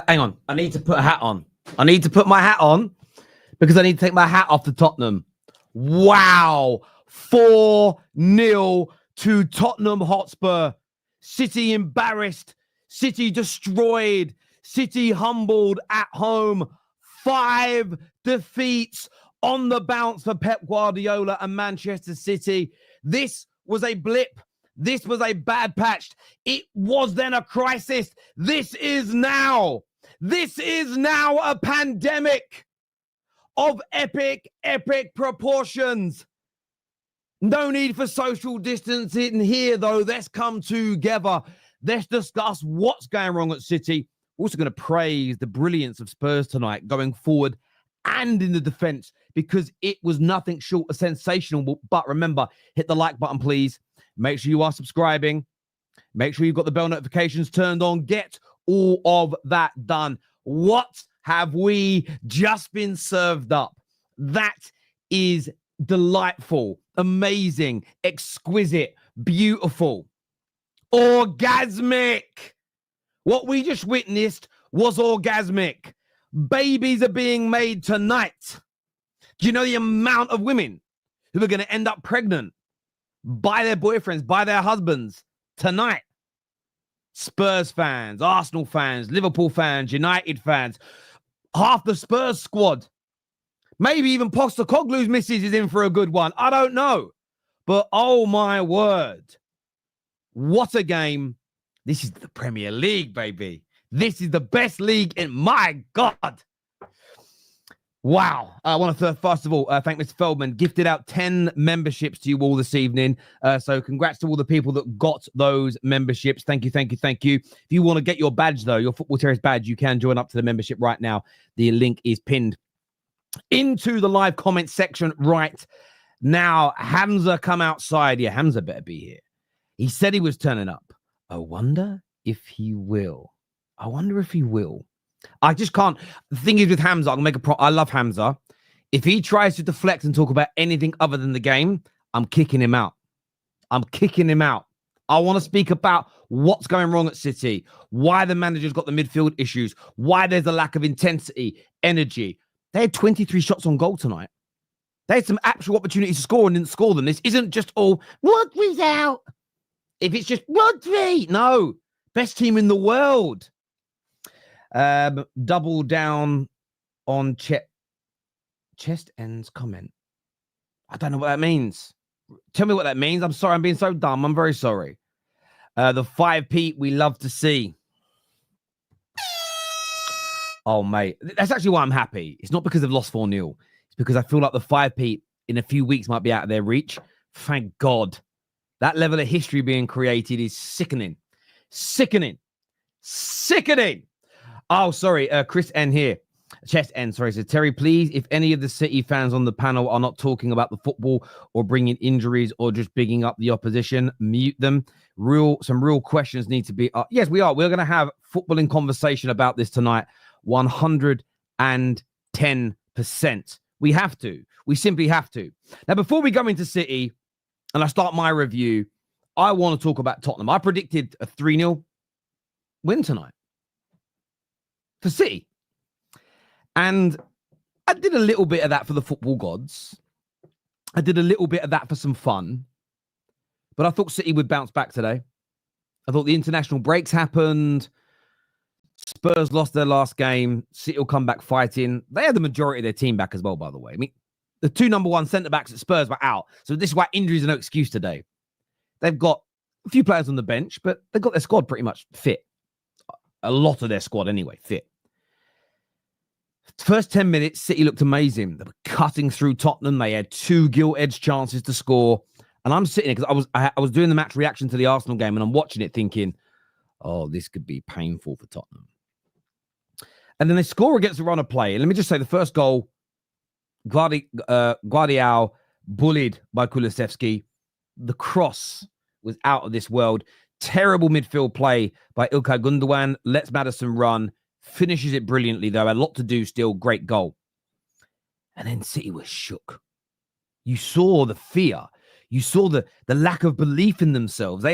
Hang on. I need to put a hat on. I need to put my hat on because I need to take my hat off to Tottenham. Wow. 4-0 to Tottenham Hotspur. City embarrassed. City destroyed. City humbled at home. 5 defeats on the bounce for Pep Guardiola and Manchester City. This was a blip. This was a bad patch. It was then a crisis. This is now a pandemic of epic proportions. No need for social distancing here, though. Let's come together. Let's discuss what's going wrong at City. We're also going to praise the brilliance of Spurs tonight going forward and in the defense because it was nothing short of sensational. But remember, hit the like button, please. Make sure you are subscribing. Make sure you've got the bell notifications turned on. Get all of that done. What have we just been served up? That is delightful, amazing, exquisite, beautiful, orgasmic. What we just witnessed was orgasmic. Babies are being made tonight. Do you know the amount of women who are going to end up pregnant by their boyfriends, by their husbands tonight? Spurs fans, Arsenal fans, Liverpool fans, United fans, half the Spurs squad. Maybe even Postecoglou's missus is in for a good one. I don't know. But oh my word. What a game. This is the Premier League, baby. This is the best league in my God. Wow. I want to first of all thank Mr. Feldman. Gifted out 10 memberships to you all this evening. So congrats to all the people that got those memberships. Thank you. If you want to get your badge, though, your Football Terrace badge, you can join up to the membership right now. The link is pinned into the live comment section right now. Hamza come outside. Yeah, Hamza better be here. He said he was turning up. I wonder if he will. I just can't. The thing is with Hamza, I'm gonna make I love Hamza. If he tries to deflect and talk about anything other than the game, I'm kicking him out. I want to speak about what's going wrong at City, why the manager's got the midfield issues, why there's a lack of intensity, energy. They had 23 shots on goal tonight. They had some actual opportunities to score and didn't score them. This isn't just all Rodri's out. If it's just Rodri, no. Best team in the world. Double down on chest ends comment. I don't know what that means. Tell me what that means. I'm sorry. I'm being so dumb. I'm very sorry. The 5p we love to see. Oh, mate. That's actually why I'm happy. It's not because they've lost 4-0. It's because I feel like the 5p in a few weeks might be out of their reach. Thank God. That level of history being created is sickening. Oh, sorry. Chris N here. Chest N, sorry. So Terry, please, if any of the City fans on the panel are not talking about the football or bringing injuries or just bigging up the opposition, mute them. Some real questions need to be. Yes, we are. We're going to have footballing conversation about this tonight. 110%. We have to. We simply have to. Now, before we go into City and I start my review, I want to talk about Tottenham. I predicted a 3-0 win tonight for City. And I did a little bit of that for the football gods. I did a little bit of that for some fun. But I thought City would bounce back today. I thought the international breaks happened. Spurs lost their last game. City will come back fighting. They had the majority of their team back as well, by the way. I mean, the 2 number 1 centre-backs at Spurs were out. So this is why injuries are no excuse today. They've got a few players on the bench, but they've got their squad pretty much fit. A lot of their squad anyway, fit. First 10 minutes, City looked amazing. They were cutting through Tottenham. They had 2 gilt-edged chances to score. And I'm sitting here because I was doing the match reaction to the Arsenal game and I'm watching it thinking, oh, this could be painful for Tottenham. And then they score against a run of play. And let me just say the first goal, Guardiol bullied by Kulusevski. The cross was out of this world. Terrible midfield play by İlkay Gündoğan. Lets Maddison run. Finishes it brilliantly, though. Had a lot to do still. Great goal. And then City was shook. You saw the fear. You saw the lack of belief in themselves.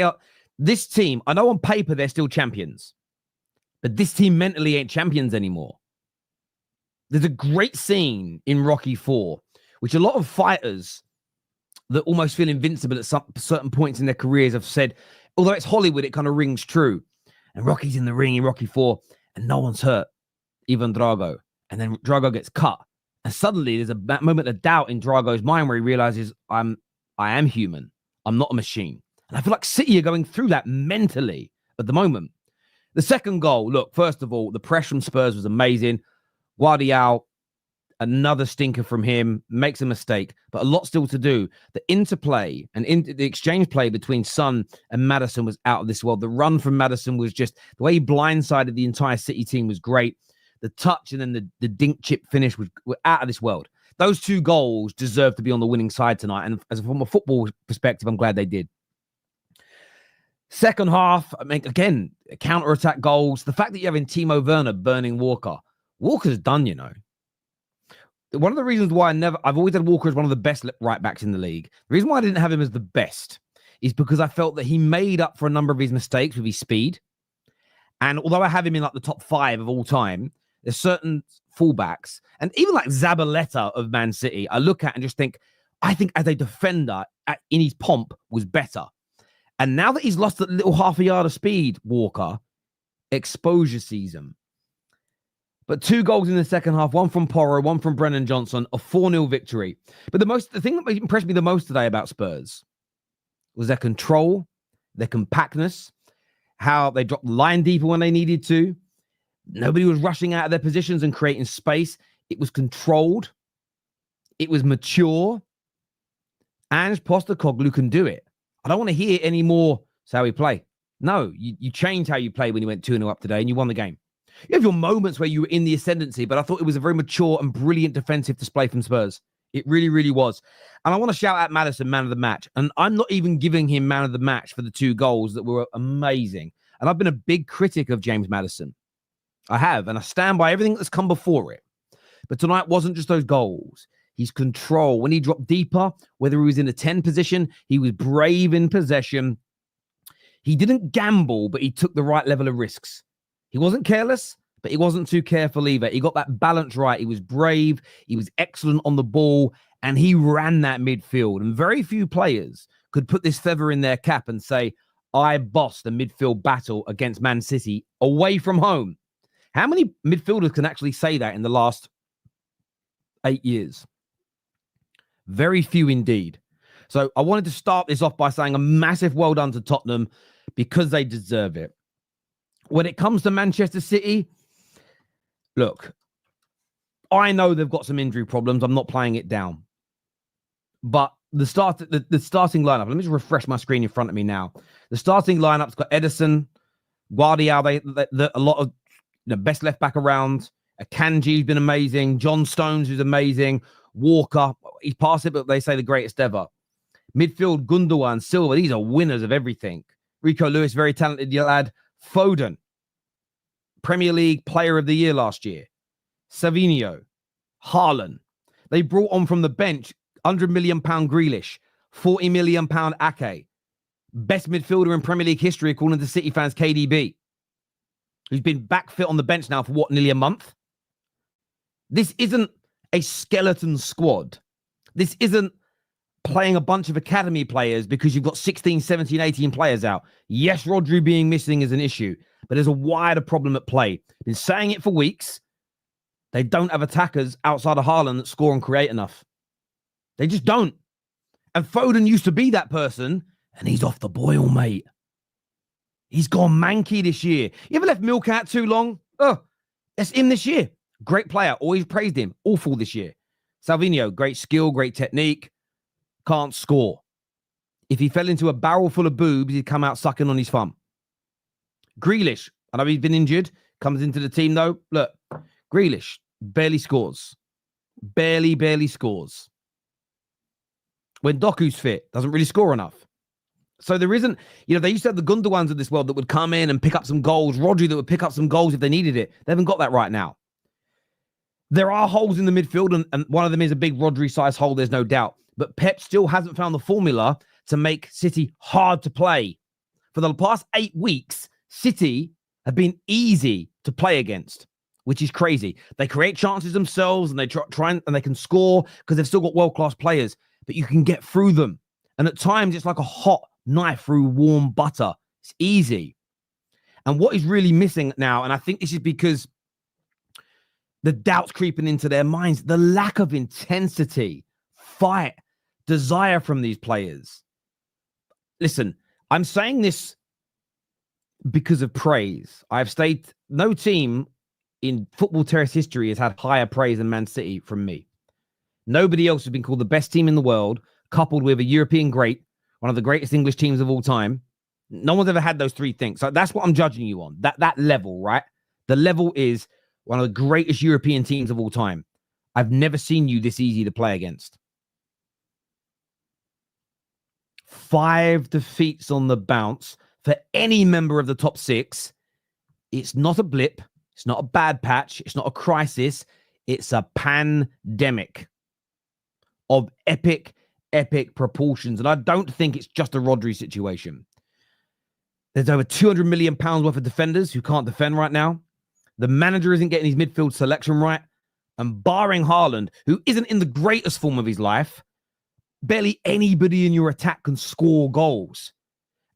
This team, I know on paper they're still champions. But this team mentally ain't champions anymore. There's a great scene in Rocky 4, which a lot of fighters that almost feel invincible at some certain points in their careers have said, although it's Hollywood, it kind of rings true. And Rocky's in the ring in Rocky 4, and no one's hurt, even Drago. And then Drago gets cut. And suddenly there's a moment of doubt in Drago's mind where he realizes, I am human. I'm not a machine. And I feel like City are going through that mentally at the moment. The second goal, look, first of all, the press from Spurs was amazing. Guardiola, another stinker from him, makes a mistake, but a lot still to do. The interplay and the exchange play between Son and Maddison was out of this world. The run from Maddison was just, the way he blindsided the entire City team was great. The touch and then the dink chip finish were out of this world. Those two goals deserve to be on the winning side tonight. And from a football perspective, I'm glad they did. Second half, I mean, again, counter-attack goals. The fact that you're having Timo Werner burning Walker. Walker's done, you know. One of the reasons why I've always had Walker as one of the best right backs in the league. The reason why I didn't have him as the best is because I felt that he made up for a number of his mistakes with his speed. And although I have him in like the top 5 of all time, there's certain fullbacks, and even like Zabaleta of Man City, I look at and just think, I think as a defender in his pomp was better. And now that he's lost a little half a yard of speed, Walker, exposure season. But 2 goals in the second half, one from Porro, one from Brennan Johnson, a 4-0 victory. But the thing that impressed me the most today about Spurs was their control, their compactness, how they dropped the line deeper when they needed to. Nobody was rushing out of their positions and creating space. It was controlled. It was mature. And Postecoglou can do it. I don't want to hear any more, that's how we play. No, you changed how you play when you went 2-0 up today and you won the game. You have your moments where you were in the ascendancy, but I thought it was a very mature and brilliant defensive display from Spurs. It really, really was. And I want to shout out Maddison, man of the match. And I'm not even giving him man of the match for the 2 goals that were amazing. And I've been a big critic of James Maddison. I have, and I stand by everything that's come before it. But tonight wasn't just those goals. His control. When he dropped deeper, whether he was in a 10 position, he was brave in possession. He didn't gamble, but he took the right level of risks. He wasn't careless, but he wasn't too careful either. He got that balance right. He was brave. He was excellent on the ball, and he ran that midfield. And very few players could put this feather in their cap and say, I bossed a midfield battle against Man City away from home. How many midfielders can actually say that in the last 8 years? Very few indeed. So I wanted to start this off by saying a massive well done to Tottenham because they deserve it. When it comes to Manchester City, look, I know they've got some injury problems. I'm not playing it down. But the starting lineup, let me just refresh my screen in front of me now. The starting lineup's got Edison, Guardiola, a lot of best left back around. Akanji's been amazing. John Stones, who's amazing. Walker, he's past it, but they say the greatest ever. Midfield, Gündoğan, Silva, these are winners of everything. Rico Lewis, very talented lad. Foden, Premier League Player of the Year last year. Savinho, Haaland. They brought on from the bench £100 million Grealish, £40 million Ake. Best midfielder in Premier League history, according to City fans, KDB, who's been back fit on the bench now for nearly a month. This isn't a skeleton squad. This isn't playing a bunch of academy players because you've got 16, 17, 18 players out. Yes, Rodri being missing is an issue, but there's a wider problem at play. Been saying it for weeks. They don't have attackers outside of Haaland that score and create enough. They just don't. And Foden used to be that person, and he's off the boil, mate. He's gone manky this year. You ever left Milk out too long? Oh, that's him this year. Great player. Always praised him. Awful this year. Savinho, great skill, great technique. Can't score. If he fell into a barrel full of boobs, he'd come out sucking on his thumb. Grealish, I know he's been injured. Comes into the team, though. Look, Grealish barely scores. Barely scores. When Doku's fit, doesn't really score enough. So there isn't, they used to have the Gündoğans of this world that would come in and pick up some goals. Rodri that would pick up some goals if they needed it. They haven't got that right now. There are holes in the midfield, and one of them is a big Rodri-sized hole, there's no doubt. But Pep still hasn't found the formula to make City hard to play. For the past 8 weeks, City have been easy to play against, which is crazy. They create chances themselves and they try and they can score because they've still got world-class players, but you can get through them. And at times it's like a hot knife through warm butter. It's easy. And what is really missing now, and I think this is because the doubt's creeping into their minds, the lack of intensity, fight, desire from these players. Listen, I'm saying this because of praise. I've stated no team in Football Terrace history has had higher praise than Man City from me. Nobody else has been called the best team in the world, coupled with a European great, one of the greatest English teams of all time. No one's ever had those three things. So that's what I'm judging you on. That level, right? The level is one of the greatest European teams of all time. I've never seen you this easy to play against. 5 defeats on the bounce for any member of the top 6. It's not a blip. It's not a bad patch. It's not a crisis. It's a pandemic of epic proportions. And I don't think it's just a Rodri situation. There's over £200 million worth of defenders who can't defend right now. The manager isn't getting his midfield selection right. And barring Haaland, who isn't in the greatest form of his life, barely anybody in your attack can score goals.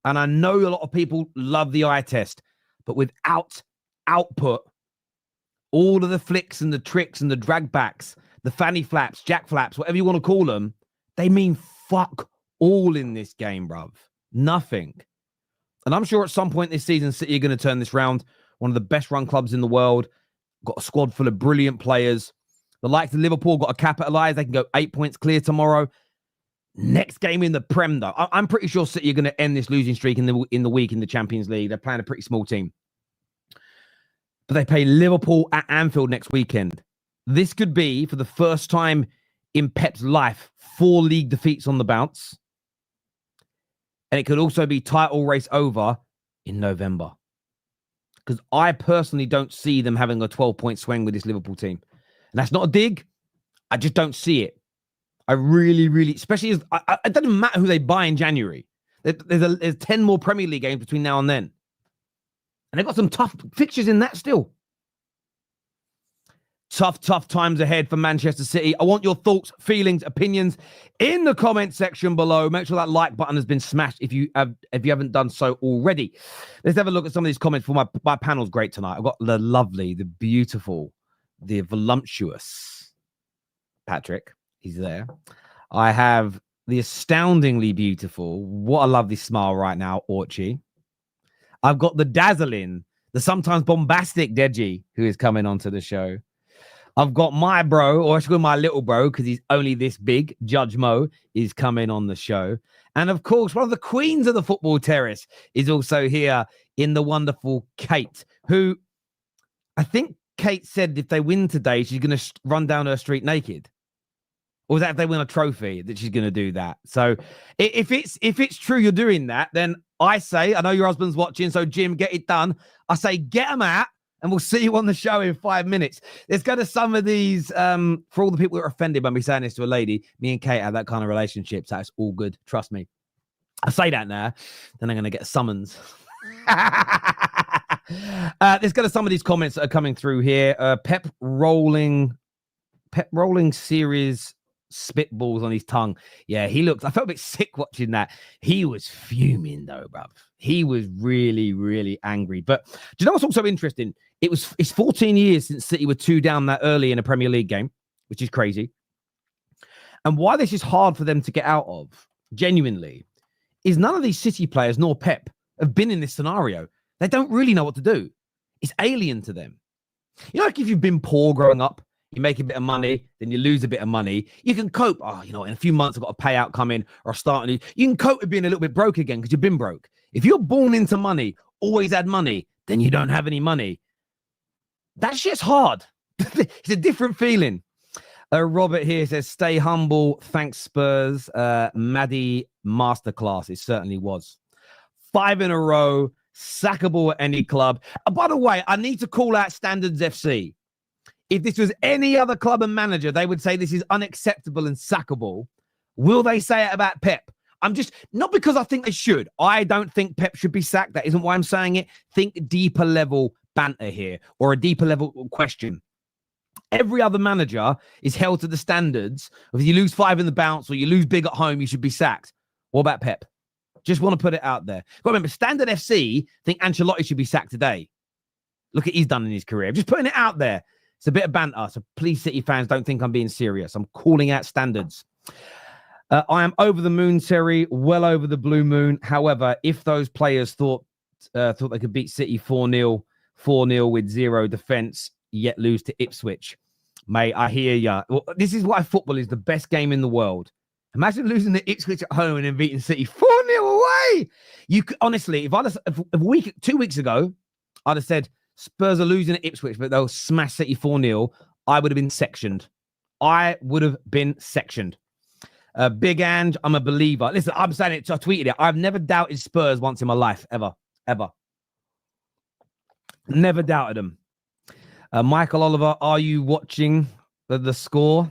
And I know a lot of people love the eye test, but without output, all of the flicks and the tricks and the drag backs, the fanny flaps, jack flaps, whatever you want to call them, they mean fuck all in this game, bruv. Nothing. And I'm sure at some point this season, City are going to turn this round. One of the best run clubs in the world. Got a squad full of brilliant players. The likes of Liverpool got to capitalise. They can go 8 points clear tomorrow. Next game in the Prem, though. I'm pretty sure City are going to end this losing streak in the week in the Champions League. They're playing a pretty small team. But they play Liverpool at Anfield next weekend. This could be, for the first time in Pep's life, 4 league defeats on the bounce. And it could also be title race over in November. Because I personally don't see them having a 12-point swing with this Liverpool team. And that's not a dig. I just don't see it. I really, especially as it doesn't matter who they buy in January. There's 10 more Premier League games between now and then. And they've got some tough fixtures in that still. Tough times ahead for Manchester City. I want your thoughts, feelings, opinions in the comment section below. Make sure that like button has been smashed if you haven't done so already. Let's have a look at some of these comments. For my panel's great tonight. I've got the lovely, the beautiful, the voluptuous Patrick. He's there. I have the astoundingly beautiful, what a lovely smile right now, Orchy. I've got the dazzling, the sometimes bombastic Deji, who is coming onto the show. I've got my bro, or I should call my little bro, because he's only this big. Judge Mo is coming on the show. And of course, one of the queens of the Football Terrace is also here in the wonderful Kate, who I think Kate said if they win today, she's going to run down her street naked. Or is that if they win a trophy that she's going to do that? So if it's true you're doing that, then I say, I know your husband's watching, so Jim, get it done. I say, get them out. And we'll see you on the show in 5 minutes. Let's go to some of these. For all the people that are offended by me saying this to a lady, me and Kate have that kind of relationship. So it's all good. Trust me. I say that now, then I'm going to get a summons. Let's go to some of these comments that are coming through here. Pep rolling series spitballs on his tongue. Yeah, I felt a bit sick watching that. He was fuming though, bruv. He was really angry. But do you know what's also interesting? It's 14 years since City were 2 down that early in a Premier League game, which is crazy. And why this is hard for them to get out of, genuinely, is none of these City players nor Pep have been in this scenario. They don't really know what to do. It's alien to them. You know, like if you've been poor growing up, you make a bit of money, then you lose a bit of money. You can cope. Oh, you know, in a few months, I've got a payout coming or starting. You can cope with being a little bit broke again because you've been broke. If you're born into money, always had money, then you don't have any money. That shit's hard. It's a different feeling. Robert here says, stay humble. Thanks, Spurs. Maddie masterclass. It certainly was. 5 in a row. Sackable at any club. By the way, I need to call out Standards FC. If this was any other club and manager, they would say this is unacceptable and sackable. Will they say it about Pep? I'm just, not because I think they should. I don't think Pep should be sacked. That isn't why I'm saying it. Think deeper level banter here, or a deeper level question. Every other manager is held to the standards of if you lose 5 in the bounce or you lose big at home, you should be sacked. What about Pep? Just want to put it out there. Got to remember, Standard FC think Ancelotti should be sacked today. Look at what he's done in his career. I'm just putting it out there. It's a bit of banter. So please, City fans, don't think I'm being serious. I'm calling out standards. I am over the moon, Terry, well over the blue moon. However, if those players thought they could beat City 4-0 with 0 defense, yet lose to Ipswich, mate, I hear ya. Well, this is why football is the best game in the world. Imagine losing to Ipswich at home and then beating City 4-0 away. You could, honestly, if 2 weeks ago, I'd have said Spurs are losing at Ipswich, but they'll smash City 4-0, I would have been sectioned. Big Ange, I'm a believer. Listen, I'm saying it. I tweeted it. I've never doubted Spurs once in my life, ever. Never doubted them. Michael Oliver, are you watching the score?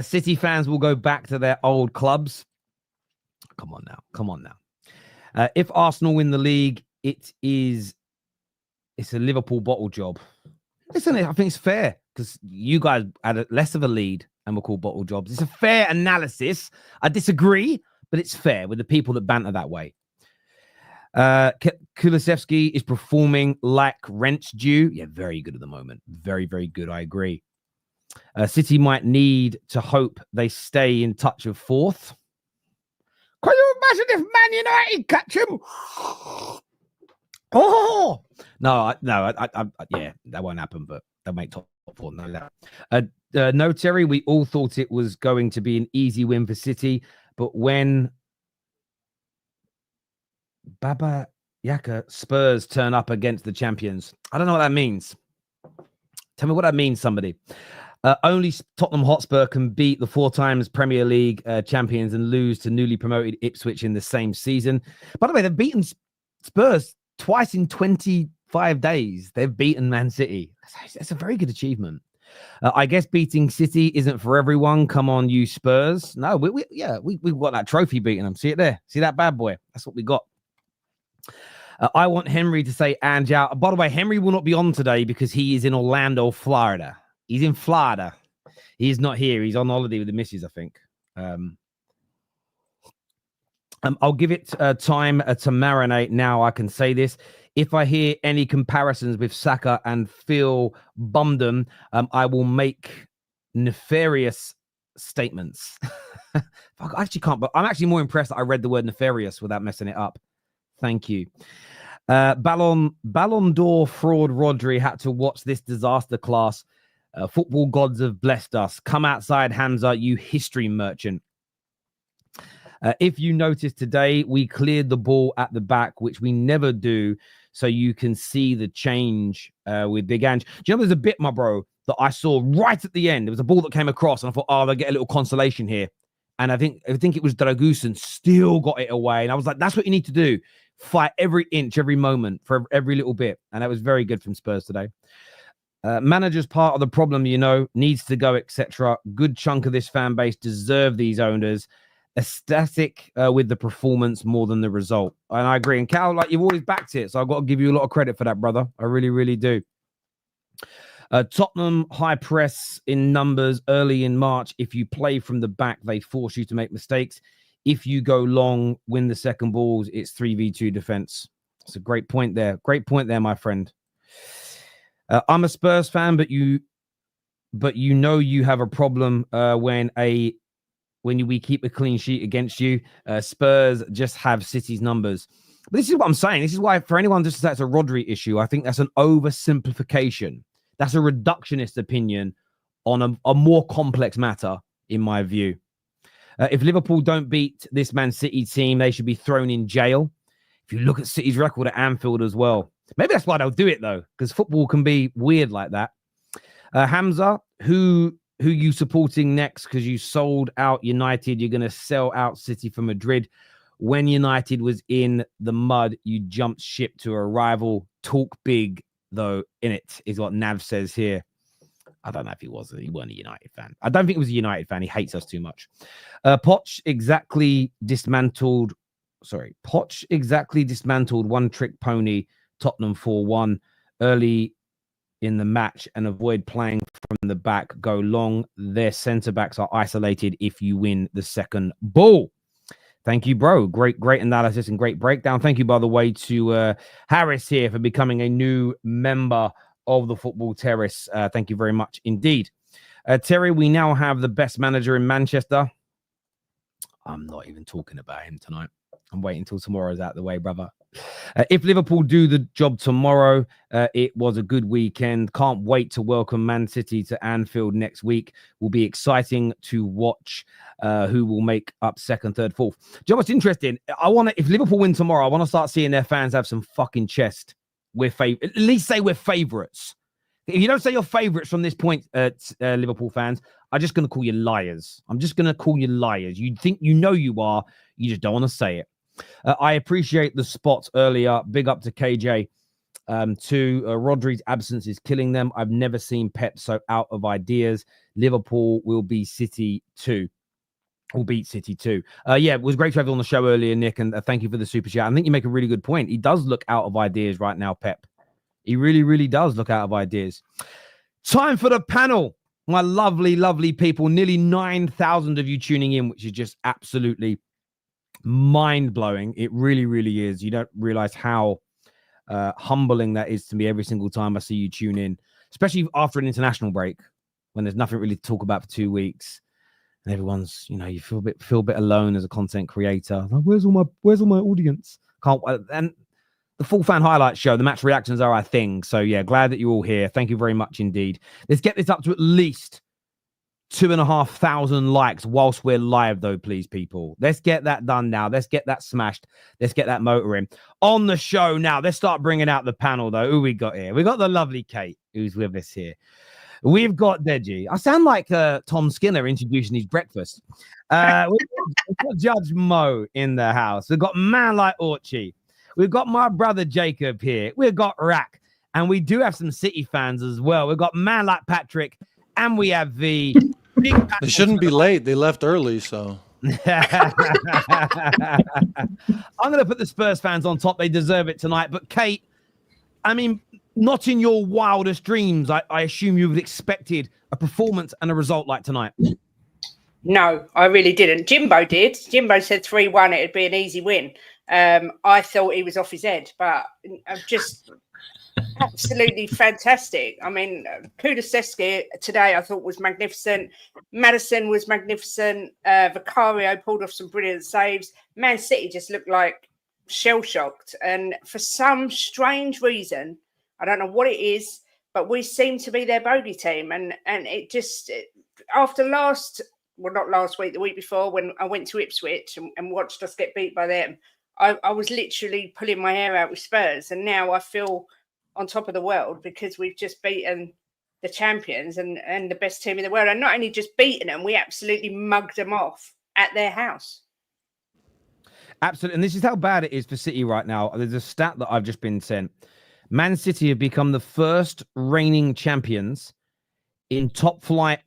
City fans will go back to their old clubs. Come on now. If Arsenal win the league, it's a Liverpool bottle job. Listen, I think it's fair because you guys had less of a lead and were called bottle jobs. It's a fair analysis. I disagree, but it's fair with the people that banter that way. Kulusevski is performing like rent's due. Yeah, very good at the moment. Very, very good. I agree. City might need to hope they stay in touch of 4th. Can you imagine if Man United catch him? Oh no, yeah, that won't happen. But they'll make top 4. No, Terry, we all thought it was going to be an easy win for City, but when Baba Yaka Spurs turn up against the champions, I don't know what that means. Tell me what that means, somebody. Only Tottenham Hotspur can beat the 4 times Premier League champions and lose to newly promoted Ipswich in the same season. By the way, they've beaten Spurs twice in 25 days. They've beaten Man City. That's a very good achievement. I guess beating City isn't for everyone. Come on, you Spurs. No, we've got that trophy beating them. See it there? See that bad boy? That's what we got. I want Henry to say Ange out. By the way, Henry will not be on today because he is in Orlando, Florida. He's in Florida. He's not here. He's on holiday with the missus, I think. I'll give it time to marinate. Now I can say this. If I hear any comparisons with Saka and Phil Bumden, I will make nefarious statements. I actually can't, but I'm actually more impressed that I read the word nefarious without messing it up. Thank you. Ballon d'Or fraud Rodri had to watch this disaster class. Football gods have blessed us. Come outside, Hamza, you history merchant. If you notice today, we cleared the ball at the back, which we never do, so you can see the change with Big Ange. Do you know there's a bit, my bro, that I saw right at the end? There was a ball that came across, and I thought, oh, they'll get a little consolation here. And I think it was Dragusin still got it away. And I was like, that's what you need to do. Fight every inch, every moment, for every little bit. And that was very good from Spurs today. Manager's part of the problem, needs to go, etc. Good chunk of this fan base deserve these owners. Ecstatic with the performance more than the result. And I agree. And Cal, you've always backed it. So I've got to give you a lot of credit for that, brother. I really, really do. Tottenham high press in numbers early in March. If you play from the back, they force you to make mistakes. If you go long, win the second balls, it's 3v2 defense. It's a great point there. Great point there, my friend. I'm a Spurs fan, but you you have a problem when we keep a clean sheet against you. Spurs just have City's numbers. But this is what I'm saying. This is why, for anyone just that's a Rodri issue, I think that's an oversimplification. That's a reductionist opinion on a more complex matter, in my view. If Liverpool don't beat this Man City team, they should be thrown in jail. If you look at City's record at Anfield as well. Maybe that's why they'll do it, though, because football can be weird like that. Hamza, who you supporting next? Because you sold out United. You're going to sell out City for Madrid. When United was in the mud, you jumped ship to a rival. Talk big, though, in it, is what Nav says here. I don't know if he was. He wasn't a United fan. I don't think he was a United fan. He hates us too much. Poch exactly dismantled one-trick pony Tottenham 4-1 early in the match and avoid playing from the back. Go long. Their centre-backs are isolated if you win the second ball. Thank you, bro. Great analysis and great breakdown. Thank you, by the way, to Harris here for becoming a new member of the Football Terrace. Thank you very much indeed. Terry, we now have the best manager in Manchester. I'm not even talking about him tonight. I'm waiting until tomorrow's out of the way, brother. If Liverpool do the job tomorrow, it was a good weekend. Can't wait to welcome Man City to Anfield next week. Will be exciting to watch who will make up second, third, fourth. Do you know what's interesting? If Liverpool win tomorrow, I want to start seeing their fans have some fucking chest. At least say we're favourites. If you don't say you're favourites from this point, Liverpool fans, I'm just going to call you liars. I'm just going to call you liars. You think you know you are. You just don't want to say it. I appreciate the spots earlier. Big up to KJ. Rodri's absence is killing them. I've never seen Pep so out of ideas. Liverpool will be City 2. Will beat City 2. Yeah, it was great to have you on the show earlier, Nick, and thank you for the super chat. I think you make a really good point. He does look out of ideas right now, Pep. He really, really does look out of ideas. Time for the panel. My lovely, lovely people. Nearly 9,000 of you tuning in, which is just absolutely mind-blowing. It really, really is. You don't realize how humbling that is to me every single time I see you tune in, especially after an international break when there's nothing really to talk about for 2 weeks. And everyone's, you feel a bit alone as a content creator. Like, where's all my audience? And the full fan highlights show, the match reactions are our thing. So yeah, glad that you're all here. Thank you very much indeed. Let's get this up to at least 2,500 likes whilst we're live, though, please, people. Let's get that done now. Let's get that smashed. Let's get that motor in. On the show now, let's start bringing out the panel, though. Who we got here? We got the lovely Kate, who's with us here. We've got Deji. I sound like Tom Skinner introducing his breakfast. We've got Judge Mo in the house. We've got Man Like Orchy. We've got my brother Jacob here. We've got Rack. And we do have some City fans as well. We've got Man Like Patrick. And we have the big Patrick. They shouldn't be late. They left early, so. I'm going to put the Spurs fans on top. They deserve it tonight. But Kate, I mean, not in your wildest dreams, I assume you would have expected a performance and a result like tonight. No, I really didn't. Jimbo did. Jimbo said 3-1, it'd be an easy win. I thought he was off his head, but just absolutely fantastic. I mean, Kulusevski today I thought was magnificent. Maddison was magnificent. Vicario pulled off some brilliant saves. Man City just looked like shell-shocked. And for some strange reason, I don't know what it is, but we seem to be their bogey team. And after not last week, the week before, when I went to Ipswich and watched us get beat by them, I was literally pulling my hair out with Spurs. And now I feel on top of the world because we've just beaten the champions and the best team in the world. And not only just beaten them, we absolutely mugged them off at their house. Absolutely. And this is how bad it is for City right now. There's a stat that I've just been sent. Man City have become the first reigning champions in top flight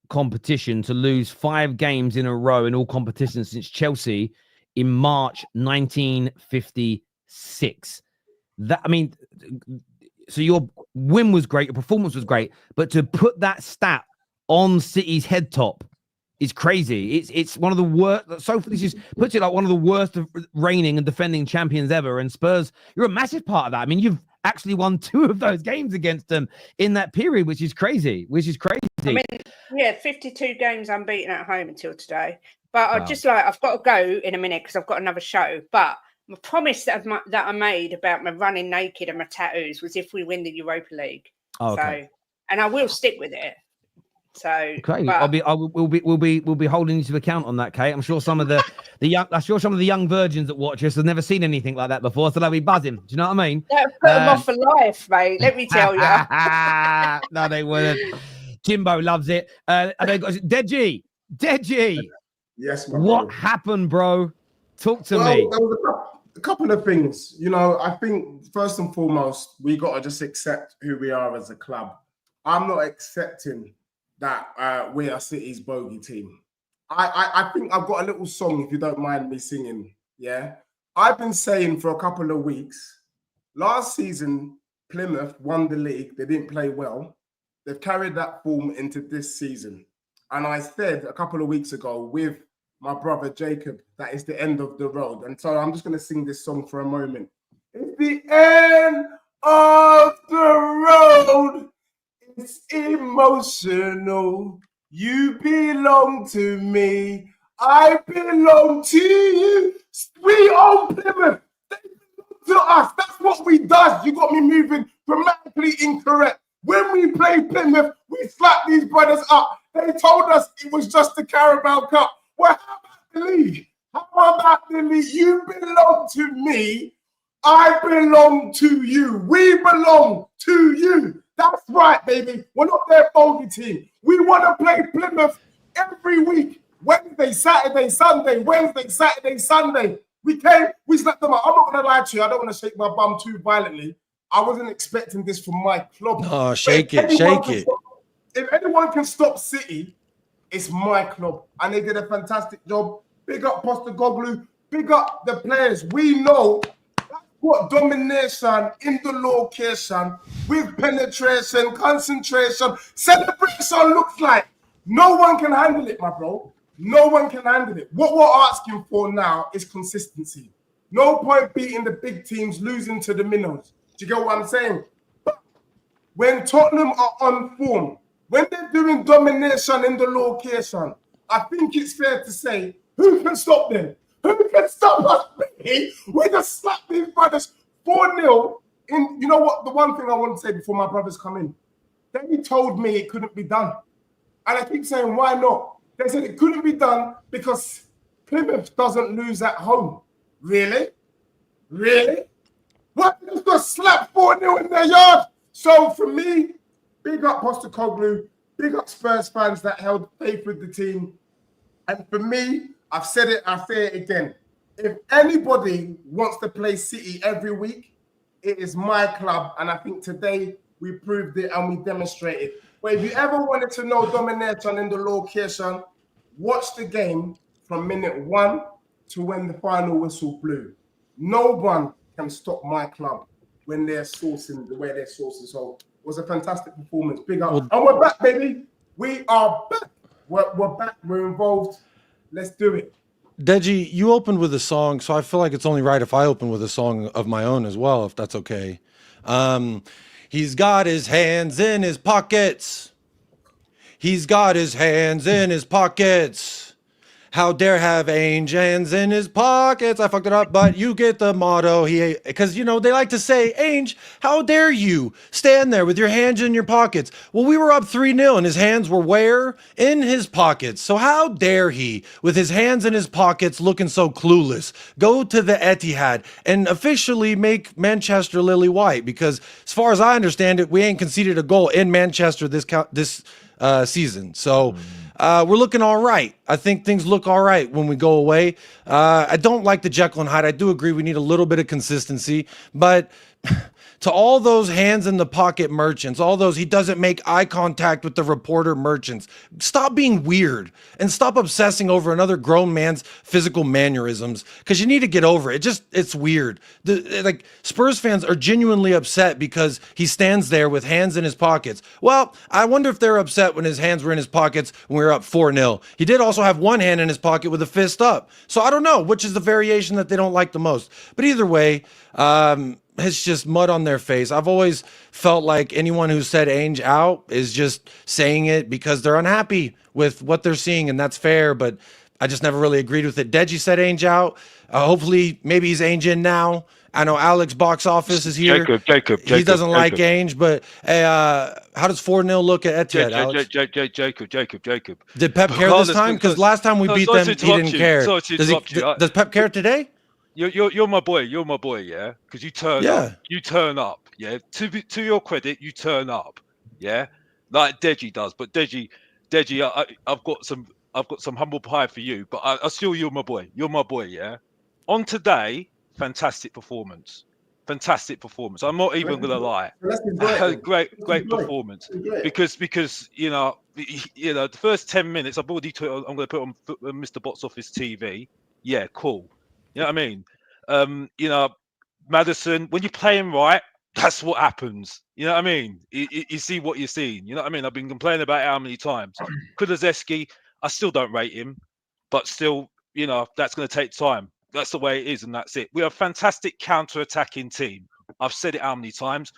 competition to lose 5 games in a row in all competitions since Chelsea in March 1956. So your win was great, your performance was great, but to put that stat on City's head top is crazy. It's one of the worst. So this puts it like one of the worst of reigning and defending champions ever. And Spurs, you're a massive part of that. I mean, you've actually won 2 of those games against them in that period, which is crazy. I mean, yeah, 52 games unbeaten at home until today. But I've got to go in a minute because I've got another show. But my promise that I made about my running naked and my tattoos was if we win the Europa League. Oh, okay. So, and I will stick with it. So okay, we'll be holding you to account on that, Kate. I'm sure some of the young virgins that watch us have never seen anything like that before, so they'll be buzzing. Do you know what I mean? That'll put them off for life, mate. Let me tell you. No, they wouldn't. Jimbo loves it. And they got Deji. Yes, what happened, bro? Talk to me. There was a couple of things. I think first and foremost, we got to just accept who we are as a club. I'm not accepting that we are City's bogey team. I think I've got a little song, if you don't mind me singing. Yeah, I've been saying for a couple of weeks. Last season, Plymouth won the league. They didn't play well. They've carried that form into this season. And I said a couple of weeks ago with my brother Jacob that it's the end of the road. And so I'm just going to sing this song for a moment. It's the end of the road. It's emotional. You belong to me. I belong to you. We own Plymouth. They belong to us. That's what we does. You got me moving grammatically incorrect. When we play Plymouth, we slap these brothers up. They told us it was just the Carabao Cup. Well, how about the league? How about the league? You belong to me. I belong to you. We belong to you. That's right, baby. We're not their bogey team. We want to play Plymouth every week. Wednesday, Saturday, Sunday. Wednesday, Saturday, Sunday. We slapped them up. I'm not going to lie to you. I don't want to shake my bum too violently. I wasn't expecting this from my club. Oh, shake it. If anyone can stop City, it's my club. And they did a fantastic job. Big up Postecoglou. Big up the players. We know what domination in the location with penetration, concentration, celebration looks like. No one can handle it, my bro. No one can handle it. What we're asking for now is consistency. No point beating the big teams, losing to the minnows. Do you get what I'm saying? But when Tottenham are on form, when they're doing domination in the location, I think it's fair to say, who can stop them? Who can stop us? We just slap these brothers 4-0. You know what? The one thing I want to say before my brothers come in, they told me it couldn't be done. And I keep saying, why not? They said it couldn't be done because Plymouth doesn't lose at home. Really? Really? What? They just slap 4-0 in their yard. So for me, big up Postecoglou, big up Spurs fans that held faith with the team. And for me, I've said it, I say it again. If anybody wants to play City every week, it is my club. And I think today we proved it and we demonstrated. But if you ever wanted to know domination in the location, watch the game from minute 1 to when the final whistle blew. No one can stop my club when they're sourcing the way they're sourcing. So it was a fantastic performance. Big up. And we're back, baby. We are back. We're back. We're involved. Let's do it. Deji, you opened with a song, so I feel like it's only right if I open with a song of my own as well, if that's okay. He's got his hands in his pockets. He's got his hands in his pockets. How dare have Ainge hands in his pockets. I fucked it up, but you get the motto. Because, you know, they like to say, Ainge, how dare you stand there with your hands in your pockets? Well, we were up 3-0 and his hands were where? In his pockets. So how dare he, with his hands in his pockets looking so clueless, go to the Etihad and officially make Manchester lily white? Because as far as I understand it, we ain't conceded a goal in Manchester this season. So we're looking all right. I think things look all right when we go away. I don't like the Jekyll and Hyde. I do agree we need a little bit of consistency, but to all those hands in the pocket merchants, all those he doesn't make eye contact with the reporter merchants, stop being weird and stop obsessing over another grown man's physical mannerisms, because you need to get over it. It's weird. Like, Spurs fans are genuinely upset because he stands there with hands in his pockets. Well, I wonder if they're upset when his hands were in his pockets when we were up 4-0. He did also have one hand in his pocket with a fist up. So I don't know which is the variation that they don't like the most. But either way, it's just mud on their face. I've always felt like anyone who said Ainge out is just saying it because they're unhappy with what they're seeing, and that's fair, but I just never really agreed with it. Deji said Ainge out. Hopefully, maybe he's Ainge in now. I know Alex box office is here. Jacob. He doesn't like Ainge, but hey, how does 4-0 look at Etihad, Alex? Jacob. Did Pep care this time? Because last time we beat them, he didn't care. Does Pep care today? You're my boy. You're my boy. Yeah, because you turn up. You turn up. Yeah. To your credit, you turn up. Yeah, like Deji does. But Deji, I've got some humble pie for you. But I still, you're my boy. You're my boy. Yeah. On today, fantastic performance. fantastic performance. I'm not even going to lie. Great performance. Because you know, the first 10 minutes, I've already I'm going to put on Mr. Box Office TV. Yeah, cool. You know what I mean? You know, Maddison, when you're playing right, that's what happens. You know what I mean? You see what you're seeing. You know what I mean? I've been complaining about it how many times. Kulusevski, I still don't rate him, but still, you know, that's going to take time. That's the way it is, and that's it. We are a fantastic counter-attacking team. I've said it how many times.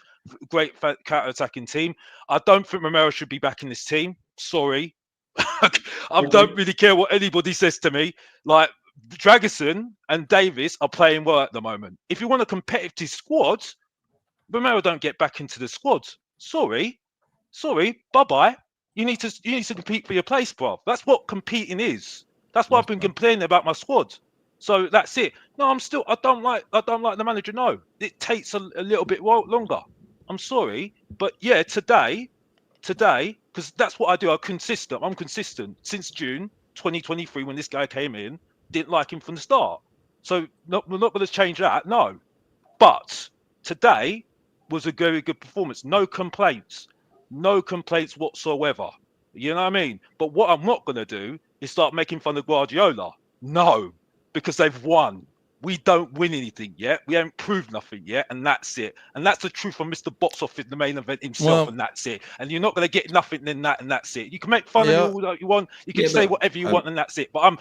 Great counter-attacking team. I don't think Romero should be back in this team. Sorry. I don't really care what anybody says to me. Like, Dragusin and Davies are playing well at the moment. If you want a competitive squad, Romero don't get back into the squad. Sorry, bye-bye. You need to compete for your place, bro. That's what competing is. That's why I've been complaining about my squad. So that's it. No, I don't like the manager. No, it takes a little bit longer. I'm sorry, but yeah, today, because that's what I do. I'm consistent since June 2023 when this guy came in. Didn't like him from the start. So we're not going to change that. No, but today was a very good performance. No complaints whatsoever. You know what I mean? But what I'm not going to do is start making fun of Guardiola. No, because they've won. We don't win anything yet. We haven't proved nothing yet, and that's it. And that's the truth from Mr. Box Office, the main event himself, and that's it. And you're not going to get nothing in that, and that's it. You can make fun of me all that you want. You can say whatever you want, and that's it. But I'm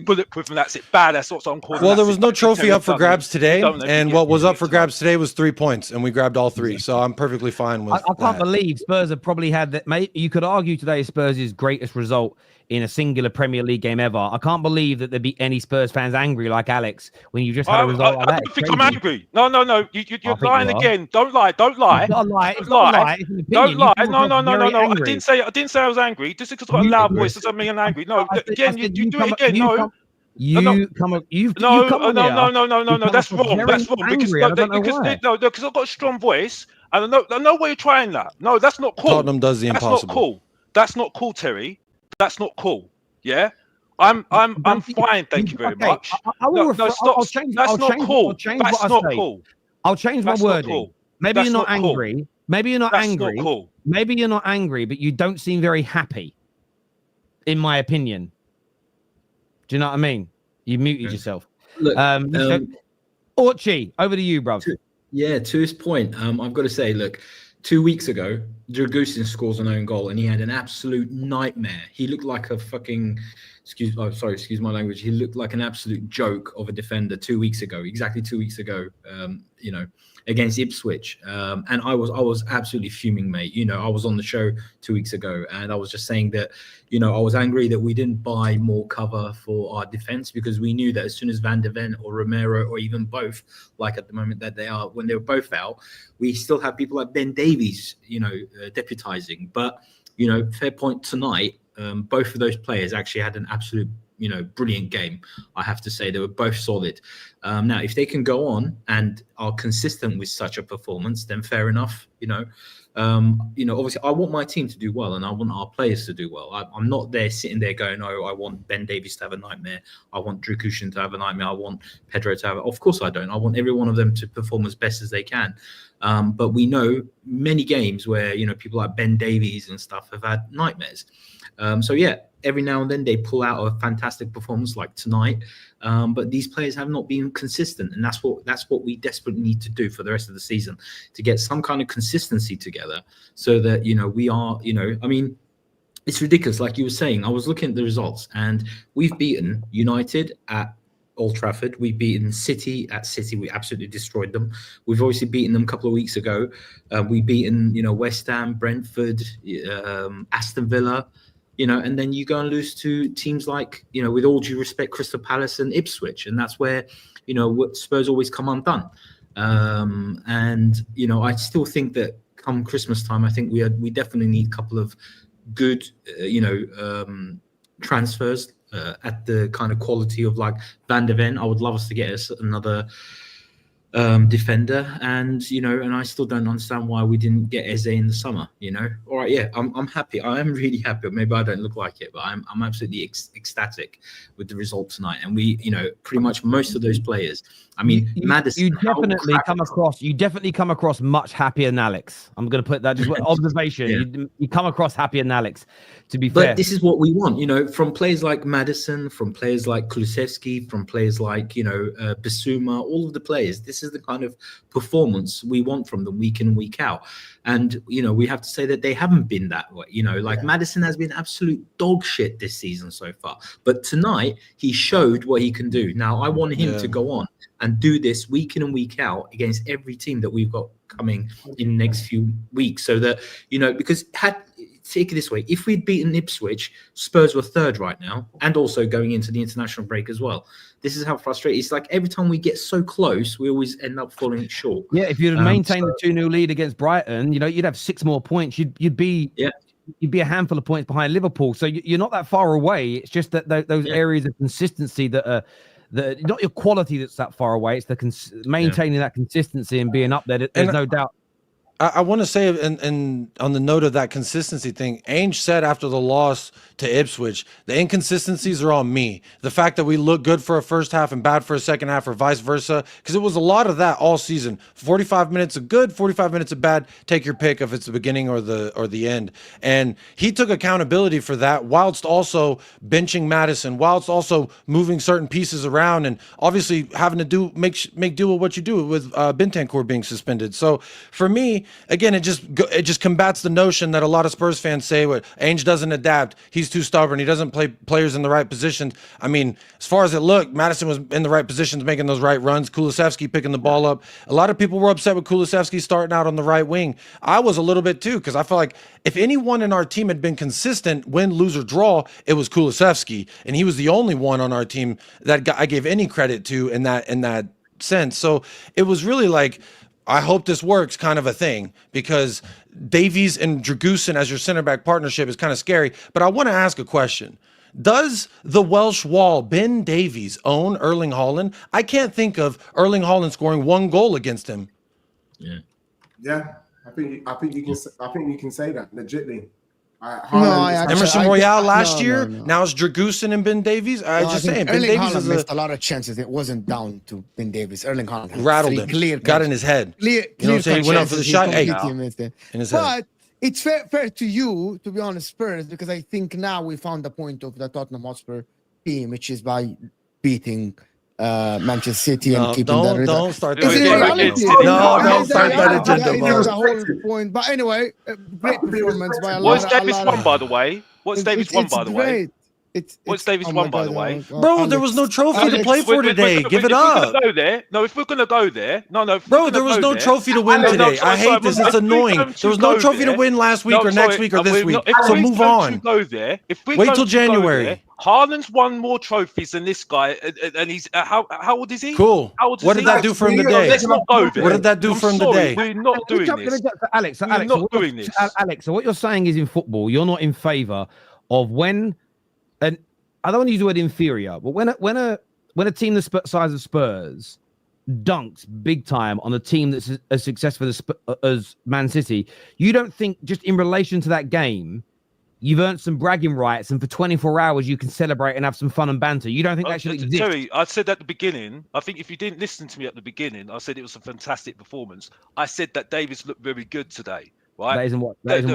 bulletproof, and that's it. Bad. That's what I'm calling. Well, there was no trophy up for grabs today, and what was up for grabs today was 3 points, and we grabbed all 3. So I'm perfectly fine with. I can't believe Spurs have probably had that. Mate, you could argue today Spurs' greatest result in a singular Premier League game ever. I can't believe that there'd be any Spurs fans angry like Alex when you just had a result like that. I don't think I'm angry. No. You're lying again. Don't lie. Don't lie. It's not a lie. Don't lie. Don't lie. No. Angry. I didn't say I was angry. Just because I've got a loud voice doesn't mean I'm angry. No, again, you do it again. No. No. That's wrong. That's wrong because I've got a strong voice, and I know why you're trying that. No, that's not cool. Tottenham does the impossible. That's not cool. That's not cool, Terry. That's not cool. Yeah, I'm fine. Thank you very much. I'll change. That's not cool. That's not cool. I'll change my wording. Maybe you're not angry. Maybe you're not angry. Maybe you're not angry, but you don't seem very happy. In my opinion. Do you know what I mean? You muted yourself. Look, Orchy, over to you, bro. To his point, I've got to say, look, 2 weeks ago, Dragusin scores an own goal, and he had an absolute nightmare. He looked like a fucking, excuse my language. He looked like an absolute joke of a defender 2 weeks ago, exactly 2 weeks ago. Against Ipswich, and I was absolutely fuming, mate. I was on the show 2 weeks ago, and I was just saying that, I was angry that we didn't buy more cover for our defense, because we knew that as soon as Van de Ven or Romero, or even both, like at the moment that they are, when they were both out, we still have people like Ben Davies, deputizing. But fair point tonight. Both of those players actually had an absolute, brilliant game. I have to say they were both solid. Now, if they can go on and are consistent with such a performance, then fair enough. Obviously, I want my team to do well, and I want our players to do well. I'm not there sitting there going, "Oh, I want Ben Davies to have a nightmare. I want Dragusin to have a nightmare. I want Pedro to have it." Of course, I don't. I want every one of them to perform as best as they can. But we know many games where people like Ben Davies and stuff have had nightmares. Every now and then they pull out a fantastic performance like tonight, but these players have not been consistent, and that's what we desperately need to do for the rest of the season, to get some kind of consistency together, so that we are I mean, it's ridiculous. Like you were saying, I was looking at the results, and we've beaten United at Old Trafford. We've beaten City at City. We absolutely destroyed them. We've obviously beaten them a couple of weeks ago. We've beaten West Ham, Brentford, Aston Villa. And then you go and lose to teams like, with all due respect, Crystal Palace and Ipswich. And that's where, Spurs always come undone. I still think that come Christmas time, I think we definitely need a couple of good, transfers at the kind of quality of like Van de Ven. I would love us to get us another defender, and and I still don't understand why we didn't get Eze in the summer. All right, yeah, I'm happy. I am really happy. Maybe I don't look like it, but I'm absolutely ecstatic with the result tonight. And we, pretty much most of those players. I mean, Maddison. You definitely come across much happier than Alex. I'm going to put that just observation. Yeah. You come across happier than Alex. To be fair, but this is what we want, from players like Maddison, from players like Kulusevski, from players like Bissouma, all of the players. This is the kind of performance we want from them week in, week out. And we have to say that they haven't been that way. Maddison has been absolute dog shit this season so far. But tonight he showed what he can do. Now I want him to go on and do this week in and week out against every team that we've got coming in the next few weeks. So that because take it this way, if we'd beaten Ipswich, Spurs were third right now, and also going into the international break as well. This is how frustrating it's like. Every time we get so close, we always end up falling short. Yeah, if you'd have maintained the 2-0 lead against Brighton, you'd have 6 more points. You'd be a handful of points behind Liverpool. So you're not that far away. It's just that those areas of consistency that are not your quality that's that far away. It's the maintaining that consistency and being up there. There's no doubt. I want to say, and on the note of that consistency thing, Ainge said after the loss to Ipswich, the inconsistencies are on me. The fact that we look good for a first half and bad for a second half, or vice versa, because it was a lot of that all season. 45 minutes of good, 45 minutes of bad. Take your pick if it's the beginning or the end. And he took accountability for that, whilst also benching Maddison, whilst also moving certain pieces around, and obviously having to make do with what you do with Bentancur being suspended. So for me, again, it just combats the notion that a lot of Spurs fans say, what Ainge doesn't adapt, he's too stubborn, he doesn't play players in the right positions. I mean, as far as it looked, Maddison was in the right positions, making those right runs. Kulusevski picking the ball up. A lot of people were upset with Kulusevski starting out on the right wing. I was a little bit too, because I felt like if anyone in our team had been consistent, win, lose, or draw, it was Kulusevski, and he was the only one on our team that I gave any credit to in that sense. So it was really like, I hope this works kind of a thing, because Davies and Dragusin as your center back partnership is kind of scary. But I want to ask a question. Does the Welsh wall, Ben Davies, own Erling Haaland? I can't think of Erling Haaland scoring 1 goal against him. Yeah. I think you can say that legitly. Emerson Royale last year. Now it's Dragusin and Ben Davies. I'm just saying, Ben Erling Davies Haaland missed a lot of chances. It wasn't down to Ben Davies. Erling Haaland rattled him, got in his head. Clear you know what I'm saying? He went up for the shot. Hey, in his head. But it's fair to you, to be honest, Spurs, because I think now we found the point of the Tottenham Hotspur team, which is by beating Manchester City and keeping the result. Don't start that. Don't start that agenda. That's the whole point. But anyway, great performance by a lot. What's Davies won, by the way? What's Davies won, by the way? What's Davies won, by the way? Bro, there was no trophy to play for today. Give it up. If we're gonna go there, bro, there was no trophy to win today. I hate this. It's annoying. There was no trophy to win last week or next week or this week. So move on. Go there. Wait till January. Haaland's won more trophies than this guy, and he's how old is he? Cool. What did that do for him today? Let's not go there. What did that do for him today? We're not doing this. Alex, so what you're saying is, in football, you're not in favor of when, and I don't want to use the word inferior, but when a team the size of Spurs dunks big time on a team that's as successful as Man City, you don't think, just in relation to that game, you've earned some bragging rights, and for 24 hours you can celebrate and have some fun and banter? You don't think that should exist? Terry, I said at the beginning, I think if you didn't listen to me at the beginning, I said it was a fantastic performance. I said that Davies looked very good today, right? That isn't what I said.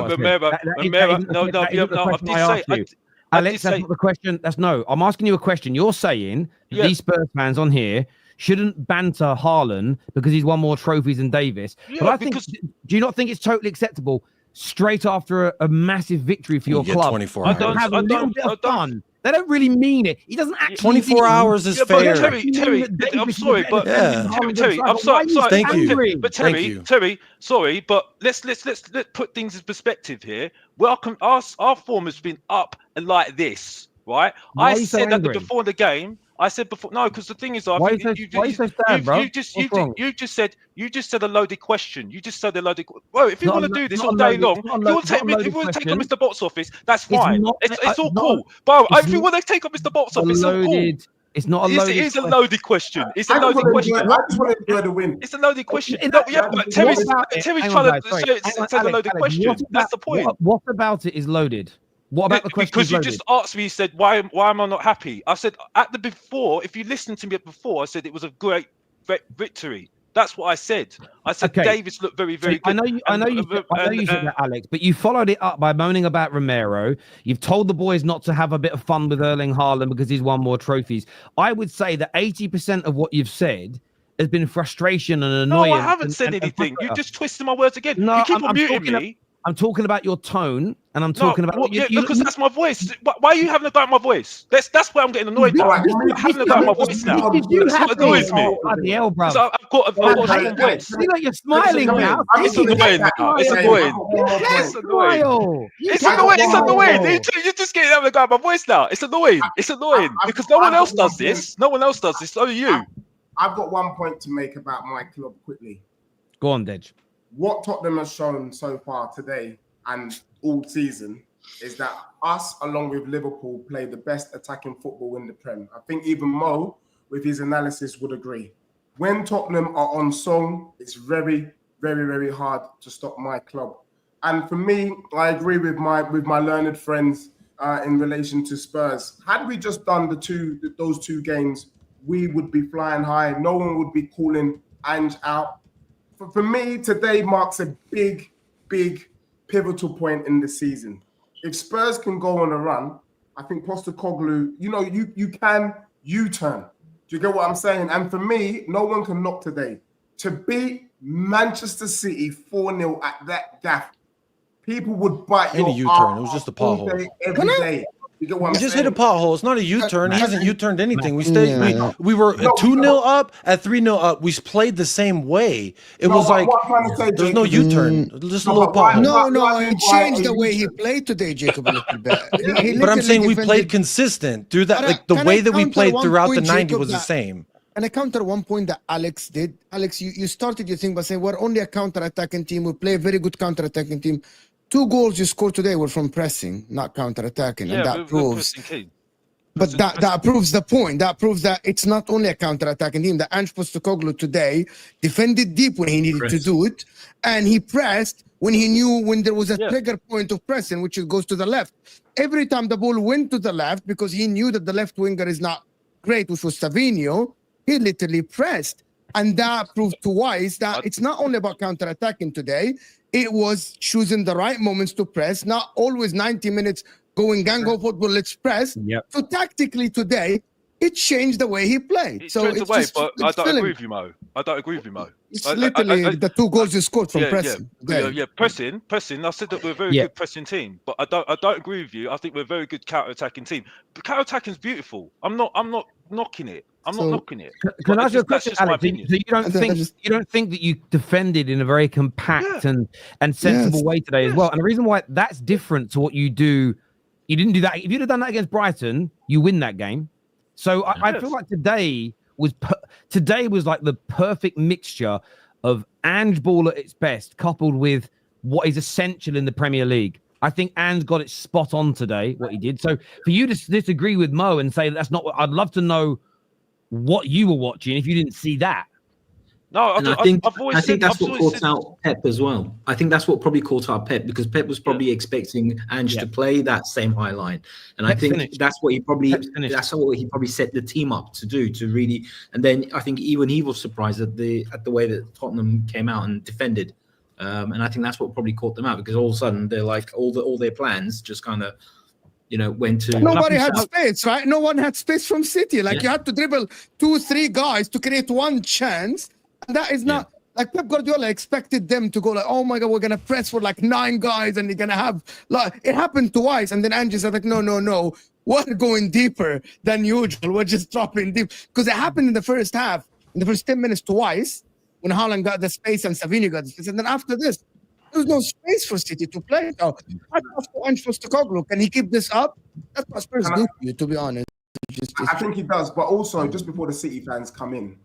Alex, that's not the question. I'm asking you a question. You're saying that these Spurs fans on here shouldn't banter Haaland because he's won more trophies than Davies. Yeah, but I think, do you not think it's totally acceptable straight after a massive victory for your club? 24 hours. Have a little bit of fun. They don't really mean it. He doesn't actually. 24 hours is fair. Terry, I'm sorry, but Terry, I'm sorry. Thank you. But Terry, sorry, but let's put things in perspective here. Welcome, our form has been up and like this, right? I said that before the game. I said before, no, because the thing is, you just said a loaded question. You just said a loaded. Well, if you want to do this all day long, if you want to take on Mr. Box Office, that's fine. It's all cool. But if you want to take on Mr. Box Office, it's all cool. It's not a loaded It is a question. loaded question. It's a I just loaded want to question. enjoy the win. It's a loaded question. It- No, it- yeah, but what Terry's about it? trying Hang on, to guys, sorry. say it's Hang on, a Alex, loaded Alex, question. what That's about- the point. What about it is loaded? What about the question? Because is you loaded? just asked me, you said, why am I not happy? I said before, if you listened to me before, I said it was a great victory. That's what I said. I said Okay. Davies looked very, very So good. I know you said that, Alex, but you followed it up by moaning about Romero. You've told the boys not to have a bit of fun with Erling Haaland because he's won more trophies. I would say that 80% of what you've said has been frustration and annoyance. No, I haven't said anything. You just twisted my words again. No, you keep on I'm muting talking me. I'm talking about your tone, and I'm talking about because that's my voice. Why are you having a go at my voice? That's where I'm getting annoyed. This- Now. this- You're having a go at my voice now. this is you That's what happy. annoys me. Bloody hell, bro. Because I've got a strong voice. See, like you're smiling annoying. now. It's annoying now. It's annoying. It's annoying. It's annoying. It's annoying. You're just getting having a go at my voice now. It's annoying. It's annoying because no one else does this. No one else does this. Only you. I've got one point to make about my club quickly. Go on, Dej. What Tottenham has shown so far today and all season is that us, along with Liverpool, play the best attacking football in the Prem. I think even Mo, with his analysis, would agree. When Tottenham are on song, it's very, very, very hard to stop my club. And for me, I agree with my learned friends in relation to Spurs. Had we just done those two games, we would be flying high. No one would be calling Ange out. For me, today marks a big, big pivotal point in the season. If Spurs can go on a run, I think Postecoglou, you can U-turn. Do you get what I'm saying? And for me, no one can knock today. To beat Manchester City 4-0 at that gaff, people would bite Ain't a your U-turn. arm It was just a all pothole. day, every day. You get what I'm He just saying? hit a pothole. It's not a U-turn. He hasn't U-turned anything. We stayed. Yeah. We were 2-0 up at 3-0 up. We played the same way. It was like there's no U-turn. Just a little pothole. No, he changed the way he played today, Jacob, a little bit. He But I'm saying we literally played defended- consistent through that. But, Like the can way I that we counter played one throughout the point, 90 Jacob, was the that- same. And I counter one point that Alex did. Alex, you started your thing by saying we're only a counter-attacking team. We play a very good counter-attacking team. 2 goals you scored today were from pressing, not counter-attacking. And that proves... But that proves the point. That proves that it's not only a counter-attacking team. That Ange Postecoglou today defended deep when he needed to do it. And he pressed when he knew when there was a trigger point of pressing, which goes to the left. Every time the ball went to the left, because he knew that the left winger is not great, which was Savinho, he literally pressed. And that proved twice that it's not only about counter-attacking today. It was choosing the right moments to press, not always 90 minutes going gango football, let's press. So tactically today, it changed the way he played. It so trends it's away, just, but it's I don't filling. agree with you, Mo. I don't agree with you, Mo. It's literally the 2 goals you scored from pressing. Pressing. I said that we're a very good pressing team, but I don't agree with you. I think we're a very good counter-attacking team. But counter-attacking is beautiful. I'm not knocking it. I'm not knocking it. Can I ask you a question, that's just my Alex? opinion. So you don't think that you defended in a very compact and sensible way today as well? And the reason why that's different to what you do, you didn't do that. If you'd have done that against Brighton, you win that game. So I feel like today was like the perfect mixture of Ange ball at its best, coupled with what is essential in the Premier League. I think Ange got it spot on today, what he did. So for you to disagree with Mo and say that's not what I'd love to know what you were watching if you didn't see that. No, I think that's what caught out Pep as well. I think that's what probably caught out Pep, because Pep was probably expecting Ange to play that same high line, and I think that's what he probably set the team up to do, to really. And then I think even he was surprised at the way that Tottenham came out and defended, and I think that's what probably caught them out, because all of a sudden they're like all their plans just kind of, went to... Nobody had space, right? No one had space from City. Like, you had to dribble 2-3 guys to create one chance. And that is not... Like, Pep Guardiola expected them to go like, oh my God, we're going to press for like 9 guys and you're going to have... Like, it happened twice. And then Ange said like, no. We're going deeper than usual. We're just dropping deep. Because it happened in the first half, in the first 10 minutes twice, when Haaland got the space and Savinho got the space. And then after this, there's no space for City to play. So, Ange Postecoglou, can he keep this up? That's what Spurs do, to be honest. I think he does. But also, just before the City fans come in,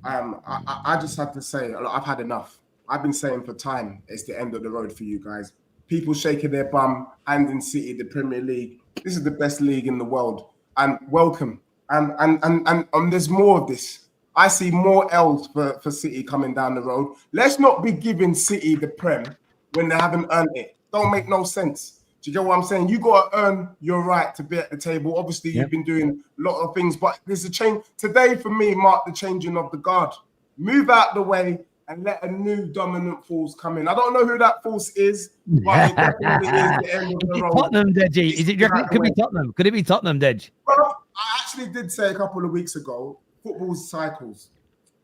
I just have to say, look, I've had enough. I've been saying for time, it's the end of the road for you guys. People shaking their bum, hand in City, the Premier League. This is the best league in the world. And welcome. And there's more of this. I see more L's for City coming down the road. Let's not be giving City the Prem when they haven't earned it. Don't make no sense. Do you get what I'm saying? You got to earn your right to be at the table. Obviously, you've been doing a lot of things, but there's a change. Today, for me, marked the changing of the guard. Move out the way and let a new dominant force come in. I don't know who that force is, but it definitely is the end of the road. Tottenham, Deji. Is it? Could be Tottenham. Could it be Tottenham, Dej? Well, I actually did say a couple of weeks ago, football's cycles.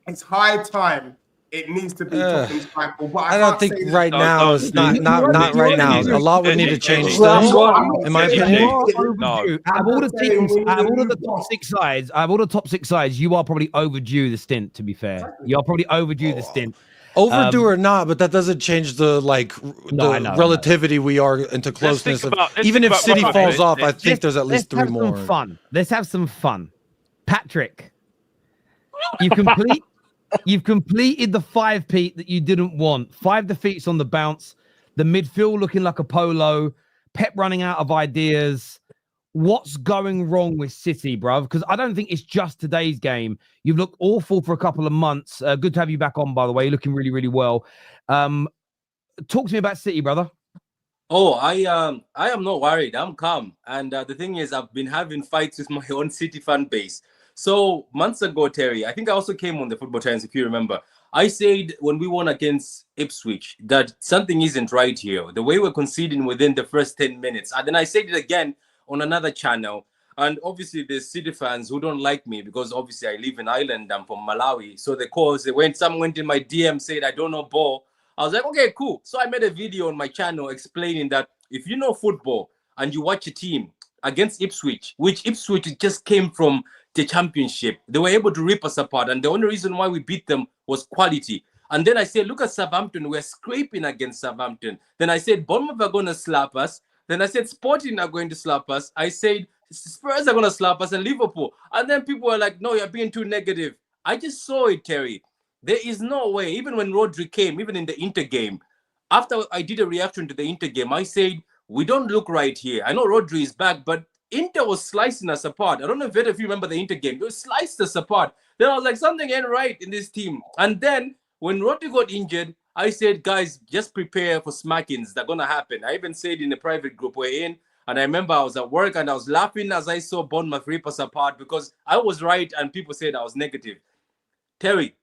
It's high time it needs to be Tottenham's cycle. But I don't think right now is not right now. A lot would need to change still, in my opinion. Out of all the teams, out of all of the top six sides, you are probably overdue the stint. To be fair, you're probably overdue the stint. Overdue or not, but that doesn't change the relativity we are into closeness. Even if City falls off, I think there's at least three more. Let's have some fun. Patrick, you've completed the 5-peat that you didn't want. 5 defeats on the bounce. The midfield looking like a polo. Pep running out of ideas. What's going wrong with City, bruv? Because I don't think it's just today's game. You've looked awful for a couple of months. Good to have you back on, by the way. You're looking really, really well. Talk to me about City, brother. Oh, I am not worried. I'm calm. And the thing is, I've been having fights with my own City fan base. So months ago, Terry, I think I also came on the Football Terrace, if you remember. I said when we won against Ipswich that something isn't right here. The way we're conceding within the first 10 minutes. And then I said it again on another channel. And obviously there's City fans who don't like me because obviously I live in Ireland. I'm from Malawi. So someone went in my DM, said, I don't know ball. I was like, okay, cool. So I made a video on my channel explaining that if you know football and you watch a team against Ipswich, which Ipswich just came from the championship, they were able to rip us apart. And the only reason why we beat them was quality. And then I said, look at Southampton. We're scraping against Southampton. Then I said, Bournemouth are going to slap us. Then I said, Sporting are going to slap us. I said, Spurs are going to slap us and Liverpool. And then people were like, no, you're being too negative. I just saw it, Terry. There is no way. Even when Rodri came, even in the Inter game, after I did a reaction to the Inter game, I said, we don't look right here. I know Rodri is back, but Inter was slicing us apart. I don't know if you remember the Inter game. They sliced us apart. Then I was like, something ain't right in this team. And then when Rodri got injured, I said, guys, just prepare for smackings. They're going to happen. I even said in the private group we're in, and I remember I was at work and I was laughing as I saw Bournemouth rip us apart because I was right and people said I was negative. Terry,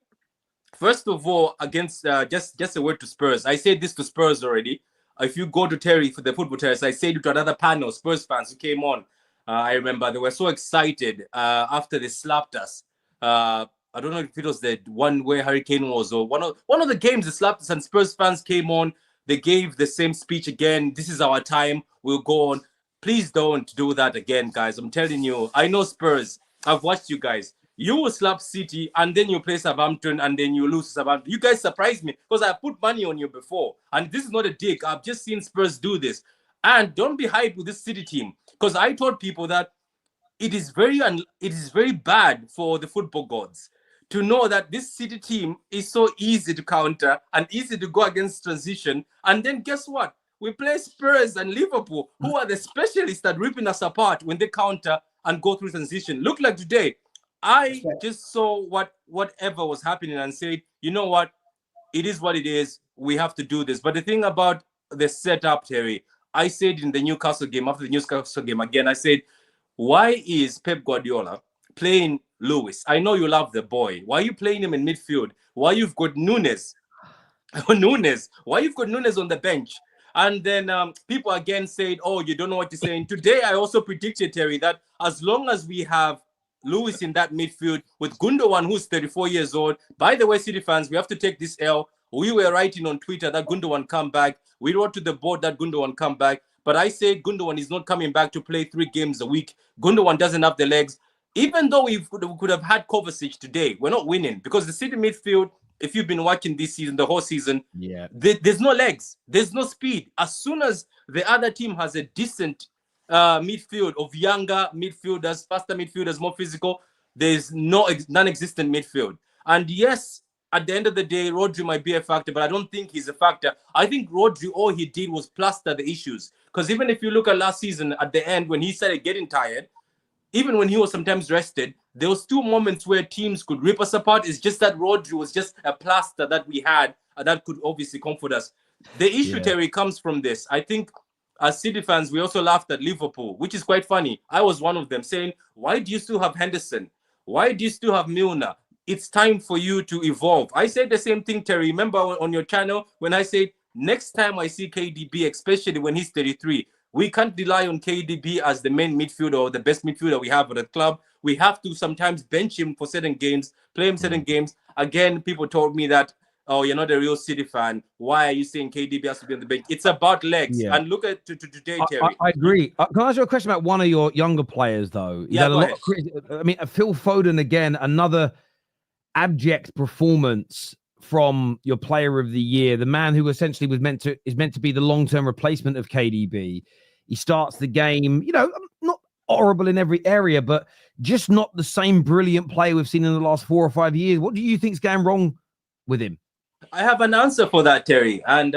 first of all, against just a word to Spurs. I said this to Spurs already. If you go to Terry for the Football Terrace, I said it to another panel, Spurs fans who came on. I remember they were so excited after they slapped us. I don't know if it was the one where Hurricane was or one of the games they slapped us and Spurs fans came on. They gave the same speech again. This is our time. We'll go on. Please don't do that again, guys. I'm telling you. I know Spurs. I've watched you guys. You will slap City and then you play Southampton and then you lose Southampton. You guys surprised me because I put money on you before. And this is not a dig. I've just seen Spurs do this. And don't be hyped with this City team because I told people that it is very bad for the football gods to know that this City team is so easy to counter and easy to go against transition. And then guess what? We play Spurs and Liverpool, who are the specialists at ripping us apart when they counter and go through transition. Look like today. I just saw whatever was happening and said, you know what? It is what it is. We have to do this. But the thing about the setup, Terry, I said in the Newcastle game, after the Newcastle game again, I said, why is Pep Guardiola playing Lewis? I know you love the boy. Why are you playing him in midfield? Why you've got Nunes? Why you've got Nunes on the bench? And then people again said, oh, you don't know what you're saying. Today, I also predicted, Terry, that as long as we have Lewis in that midfield with Gündoğan, who's 34 years old. By the way, City fans, we have to take this L. We were writing on Twitter that Gündoğan come back. We wrote to the board that Gündoğan come back. But I said Gündoğan is not coming back to play 3 games a week. Gündoğan doesn't have the legs. Even though we could have had Kovacic today, we're not winning because the City midfield, if you've been watching this season, the whole season, there's no legs. There's no speed. As soon as the other team has a decent midfield of younger midfielders, faster midfielders, more physical, there's non-existent midfield. And yes, at the end of the day, Rodri might be a factor, but I don't think he's a factor. I think Rodri, all he did was plaster the issues. Because even if you look at last season, at the end, when he started getting tired, even when he was sometimes rested, there was 2 moments where teams could rip us apart. It's just that Rodri was just a plaster that we had that could obviously comfort us. The issue, Terry, comes from this. I think as City fans, we also laughed at Liverpool, which is quite funny. I was one of them saying, why do you still have Henderson? Why do you still have Milner? It's time for you to evolve. I said the same thing, Terry. Remember on your channel when I said, next time I see KDB, especially when he's 33, we can't rely on KDB as the main midfielder or the best midfielder we have at the club. We have to sometimes bench him for certain games, play him certain games. Again, people told me that, oh, you're not a real City fan. Why are you saying KDB has to be on the bench? It's about legs. Yeah. And look at today, Terry. I agree. Can I ask you a question about one of your younger players, though? Yeah, go ahead. I mean, Phil Foden, again, another abject performance from your player of the year, the man who essentially is meant to be the long-term replacement of KDB. He starts the game, not horrible in every area, but just not the same brilliant player we've seen in the last 4 or 5 years. What do you think's going wrong with him? I have an answer for that, Terry, and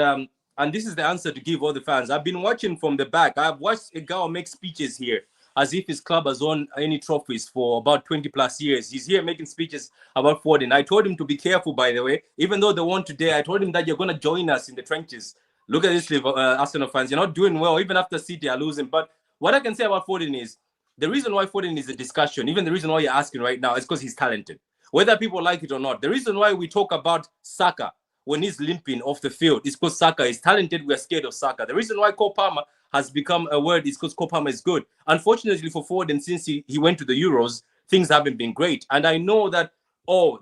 this is the answer to give all the fans. I've been watching from the back. I've watched a guy make speeches here as if his club has won any trophies for about 20 plus years. He's here making speeches about Foden. I told him to be careful, by the way. Even though they won today, I told him that you're going to join us in the trenches. Look at this, Arsenal fans. You're not doing well, even after City are losing. But what I can say about Foden is, the reason why Foden is a discussion, even the reason why you're asking right now, is because he's talented. Whether people like it or not. The reason why we talk about Saka when he's limping off the field is because Saka is talented. We're scared of Saka. The reason why Cole Palmer has become a word is because Cole Palmer is good. Unfortunately for Foden, since he went to the Euros, things haven't been great. And I know that,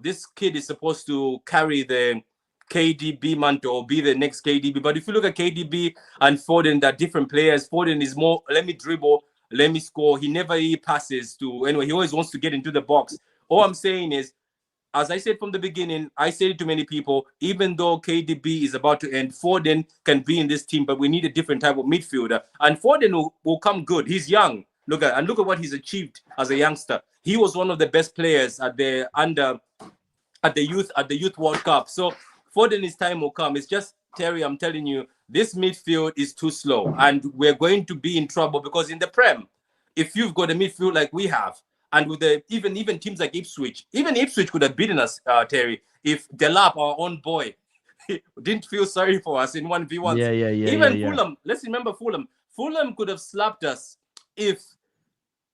this kid is supposed to carry the KDB mantle or be the next KDB. But if you look at KDB and Foden, they're different players. Foden is more, let me dribble, let me score. He never passes to anyway. He always wants to get into the box. All I'm saying is, as I said from the beginning, I said it to many people, even though KDB is about to end, Foden can be in this team, but we need a different type of midfielder. And Foden will come good. He's young. Look at what he's achieved as a youngster. He was one of the best players at the youth World Cup. So Foden, his time will come. It's just, Terry, I'm telling you, this midfield is too slow, and we're going to be in trouble because in the Prem, if you've got a midfield like we have, and with the even teams like Ipswich could have beaten us, Terry, if Delap, our own boy, didn't feel sorry for us in 1v1. Yeah. Even Fulham, let's remember Fulham. Fulham could have slapped us if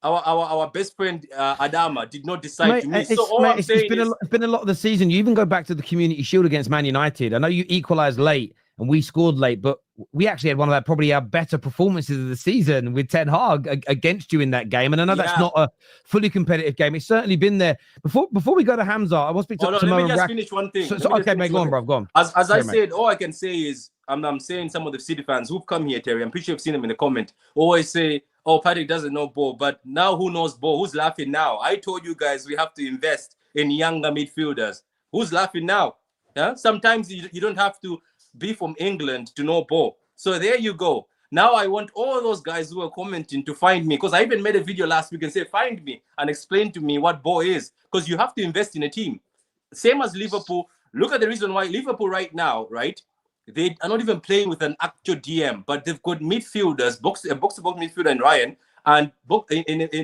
our best friend Adama did not decide to miss. So all I'm saying is, it's been a lot of the season. You even go back to the Community Shield against Man United. I know you equalised late and we scored late, but we actually had one of probably our better performances of the season with Ten Hag against you in that game. And I know that's not a fully competitive game. It's certainly been there. Before we go to Hamza, I want to speak to let me just finish one thing. Okay, mate, go on, bro. Go on. As I said, all I can say is, I'm saying some of the City fans who've come here, Terry, I'm pretty sure you've seen them in the comment, always say, Patrick doesn't know ball. But now who knows ball? Who's laughing now? I told you guys we have to invest in younger midfielders. Who's laughing now? Yeah? Sometimes you don't have to be from England to know ball. So there you go. Now I want all those guys who are commenting to find me, because I even made a video last week and said, find me and explain to me what ball is, because you have to invest in a team. Same as Liverpool. Look at the reason why Liverpool right now, right? They are not even playing with an actual DM, but they've got midfielders, box-to-box midfielder and Ryan, and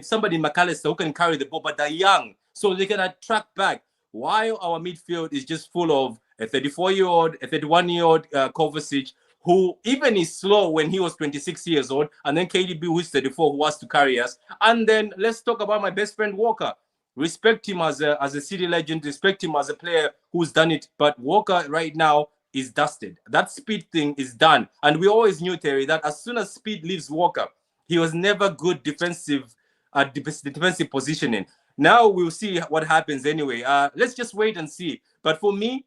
somebody McAllister who can carry the ball, but they're young, so they can attract back. While our midfield is just full of a 34-year-old, a 31-year-old Kovacic, who even is slow when he was 26 years old, and then KDB, who is 34, who has to carry us. And then let's talk about my best friend Walker. Respect him as a City legend, respect him as a player who's done it, but Walker right now is dusted. That speed thing is done. And we always knew, Terry, that as soon as speed leaves Walker, he was never good defensive positioning. Now we'll see what happens anyway. Let's just wait and see. But for me,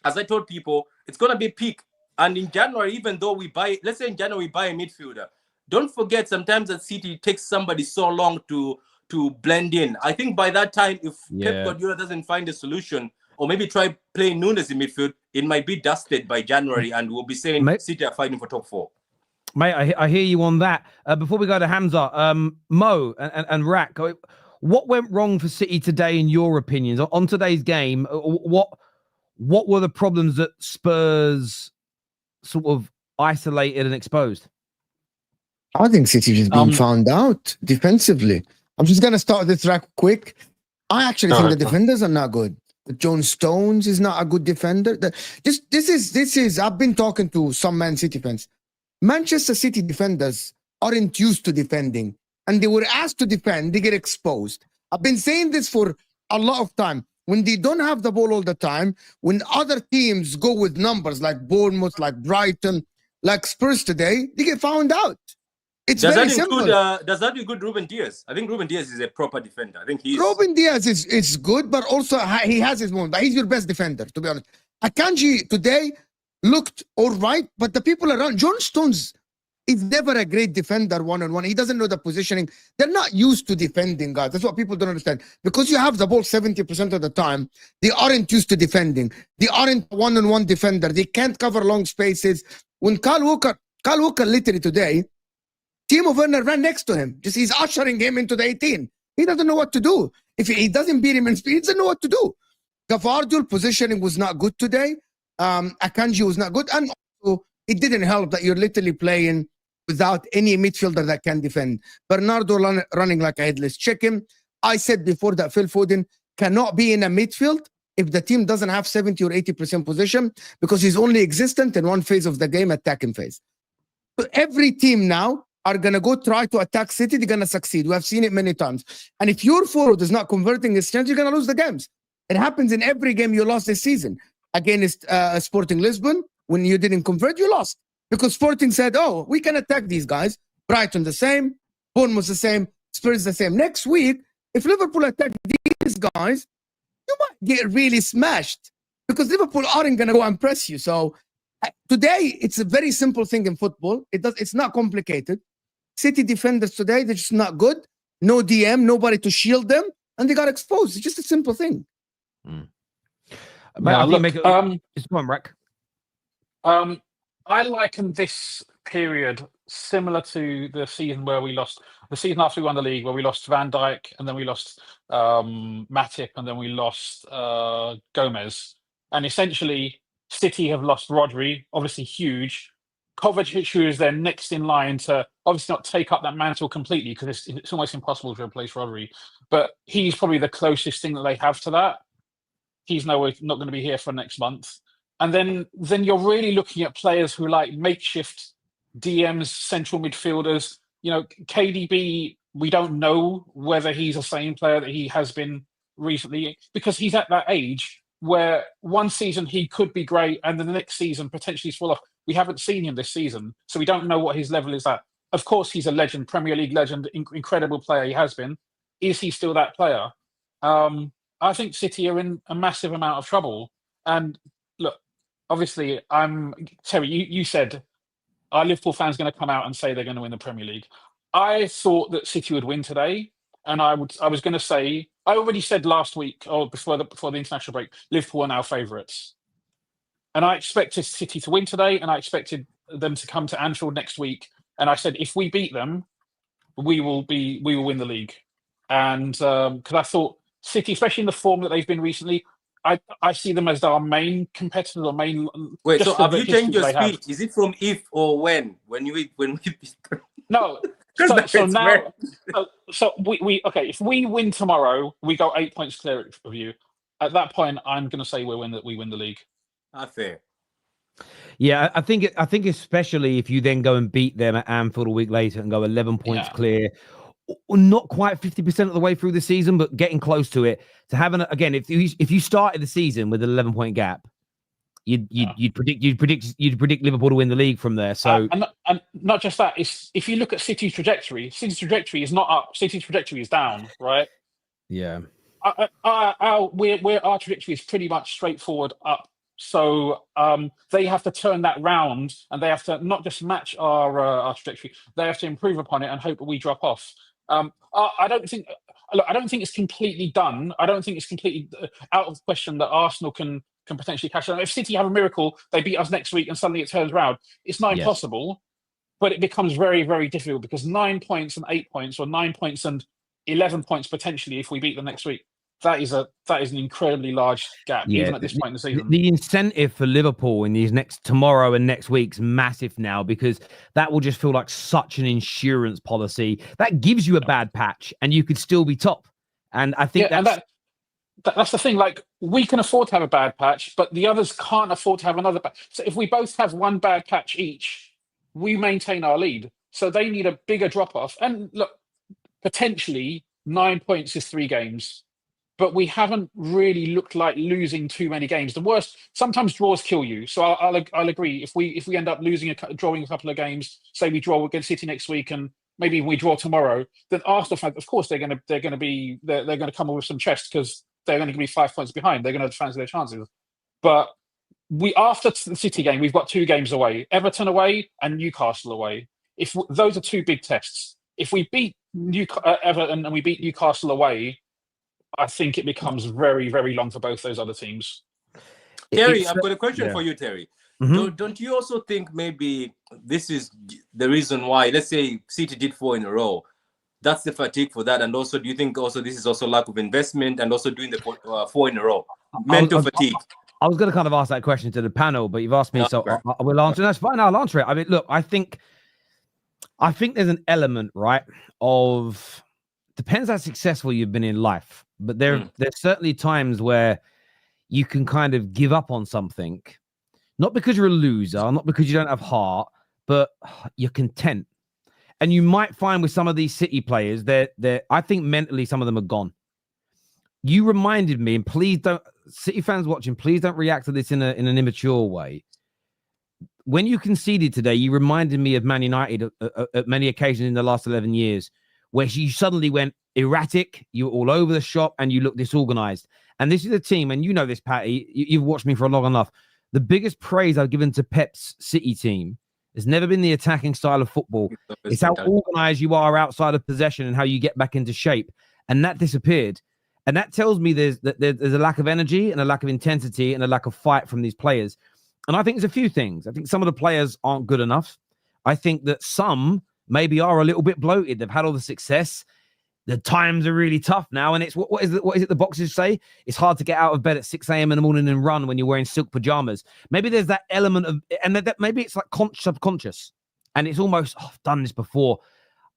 as I told people, it's going to be peak. And in January, even though let's say in January we buy a midfielder, don't forget sometimes at City takes somebody so long to blend in. I think by that time, if Pep Guardiola doesn't find a solution, or maybe try playing Nunes in midfield, it might be dusted by January, and we'll be saying City are fighting for top 4. Mate, I hear you on that. Before we go to Hamza, Mo and Rak, what went wrong for City today, in your opinions, on today's game? What were the problems that Spurs sort of isolated and exposed? I think City just being found out defensively. I'm just gonna start this track quick. I actually think the defenders are not good. John Stones is not a good defender. This is. I've been talking to some Man City fans. Manchester City defenders aren't used to defending, and they were asked to defend. They get exposed. I've been saying this for a lot of time. When they don't have the ball all the time, when other teams go with numbers like Bournemouth, like Brighton, like Spurs today, they get found out. It's very simple. Does that include Ruben Diaz? I think Ruben Diaz is a proper defender. I think he's... Ruben Diaz is good, but also he has his moment. But he's your best defender, to be honest. Akanji today looked all right, but the people around, John Stones is never a great defender one-on-one. He doesn't know the positioning. They're not used to defending, guys. That's what people don't understand. Because you have the ball 70% of the time, they aren't used to defending. They aren't one-on-one defender. They can't cover long spaces. When Kyle Walker literally today, Timo Werner ran next to him. Just he's ushering him into the 18. He doesn't know what to do. If he doesn't beat him in speed, he doesn't know what to do. Gavardiol positioning was not good today. Akanji was not good. And also, it didn't help that you're literally playing without any midfielder that can defend. Bernardo running like a headless chicken. I said before that Phil Foden cannot be in a midfield if the team doesn't have 70 or 80% possession, because he's only existent in one phase of the game, attacking phase. So every team now are going to go try to attack City. They're going to succeed. We have seen it many times. And if your forward is not converting his chance, you're going to lose the games. It happens in every game you lost this season. Against Sporting Lisbon, when you didn't convert, you lost. Because Sporting said, oh, we can attack these guys. Brighton the same, Bournemouth the same, Spurs the same. Next week, if Liverpool attack these guys, you might get really smashed because Liverpool aren't going to go and press you. So today, it's a very simple thing in football. It's not complicated. City defenders today, they're just not good. No DM, nobody to shield them, and they got exposed. It's just a simple thing. Now, it's one, Rack. I liken this period similar to the season where we lost, the season after we won the league, where we lost Van Dijk, and then we lost Matip, and then we lost Gomez. And essentially, City have lost Rodri, obviously huge. Kovacic, who is their next in line to obviously not take up that mantle completely, because it's almost impossible to replace Rodri. But he's probably the closest thing that they have to that. He's not going to be here for next month. And then you're really looking at players who like makeshift DMs, central midfielders. You know, KDB, we don't know whether he's the same player that he has been recently, because he's at that age where one season he could be great and then the next season potentially fall off. We haven't seen him this season, so we don't know what his level is at. Of course, he's a legend, Premier League legend, incredible player. He has been. Is he still that player? I think City are in a massive amount of trouble. And look, obviously, Terry, you said our Liverpool fans going to come out and say they're going to win the Premier League. I thought that City would win today, and I was going to say, I already said last week or before the international break, Liverpool are now favourites, and I expected City to win today, and I expected them to come to Anfield next week, and I said if we beat them, we will win the league, and because I thought City, especially in the form that they've been recently, I see them as our main competitor or main. Wait, so have you changed your speech? Is it from if or when? When we No. So we okay. If we win tomorrow, we go 8 points clear of you. At that point, I'm going to say we win the league. Fair. Yeah, I think especially if you then go and beat them at Anfield a week later and go 11 points clear, not quite 50% of the way through the season, but getting close to it. To have again, if you started the season with an 11-point gap, you'd predict Liverpool to win the league from there. So and not just that, if you look at City's trajectory is not up. City's trajectory is down, right? Yeah. Our trajectory is pretty much straightforward up. So they have to turn that round, and they have to not just match our trajectory. They have to improve upon it and hope that we drop off. I don't think it's completely done. I don't think it's completely out of question that Arsenal can potentially cash out. If City have a miracle, they beat us next week and suddenly it turns around. It's not impossible, but it becomes very, very difficult because 9 points and 8 points, or 9 points and 11 points potentially if we beat them next week. that is an incredibly large gap, even at this point in the season. The incentive for Liverpool in these tomorrow and next week's massive now, because that will just feel like such an insurance policy that gives you a bad patch and you could still be top. And I think that's the thing. Like, we can afford to have a bad patch, but the others can't afford to have another bad. So if we both have one bad patch each, we maintain our lead. So they need a bigger drop off. And look, potentially 9 points is 3 games. But we haven't really looked like losing too many games. The worst, sometimes draws kill you. So I'll agree. If we end up drawing a couple of games, say we draw against City next week, and maybe we draw tomorrow, then Arsenal fans, of course, they're going to come up with some chest, because they're going to be 5 points behind. They're going to fancy their chances. But after the City game, we've got 2 games away: Everton away and Newcastle away. Those are 2 big tests. If we beat Everton and we beat Newcastle away, I think it becomes very, very long for both those other teams. Terry, I've got a question for you, Terry. Mm-hmm. Don't you also think maybe this is the reason why, let's say City did 4 in a row, that's the fatigue for that? And also, do you think also this is also lack of investment and also doing the 4 in a row? Mental fatigue. I was going to kind of ask that question to the panel, but you've asked me, so I will answer. That's fine, I'll answer it. I mean, look, I think there's an element, right, of... Depends how successful you've been in life, but there's certainly times where you can kind of give up on something, not because you're a loser, not because you don't have heart, but you're content. And you might find with some of these City players, I think mentally some of them are gone. You reminded me, and please don't, City fans watching, please don't react to this in an immature way. When you conceded today, you reminded me of Man United at many occasions in the last 11 years. Where you suddenly went erratic, you were all over the shop, and you looked disorganized. And this is a team, and you know this, Patty, you've watched me for long enough. The biggest praise I've given to Pep's City team has never been the attacking style of football. It's how organized you are outside of possession and how you get back into shape. And that disappeared. And that tells me there's a lack of energy and a lack of intensity and a lack of fight from these players. And I think there's a few things. I think some of the players aren't good enough. I think that some... maybe are a little bit bloated. They've had all the success. The times are really tough now. And it's what is it the boxers say? It's hard to get out of bed at 6 a.m. in the morning and run when you're wearing silk pajamas. Maybe there's that element of, and that maybe it's like subconscious. And it's almost, I've done this before.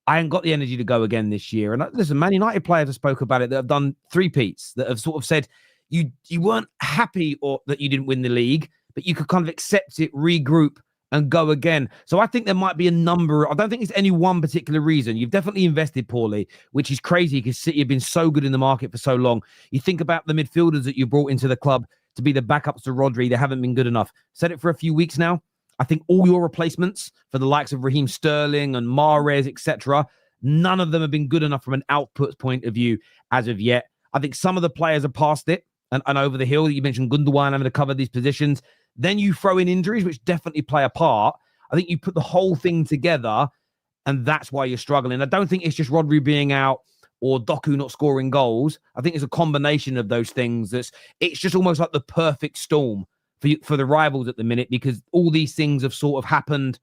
I ain't got the energy to go again this year. And listen, Man United players have spoke about it that have done 3-peats, that have sort of said you weren't happy or that you didn't win the league, but you could kind of accept it, regroup, and go again. So I think there might be a number. I don't think it's any one particular reason. You've definitely invested poorly, which is crazy because City have been so good in the market for so long. You think about the midfielders that you brought into the club to be the backups to Rodri. They haven't been good enough. Said it for a few weeks now. I think all your replacements for the likes of Raheem Sterling and Mahrez, etc., none of them have been good enough from an output point of view as of yet. I think some of the players are past it and over the hill. You mentioned Gündoğan having to cover these positions. Then you throw in injuries, which definitely play a part. I think you put the whole thing together, and that's why you're struggling. I don't think it's just Rodri being out or Doku not scoring goals. I think it's a combination of those things. It's just almost like the perfect storm for the rivals at the minute, because all these things have sort of happened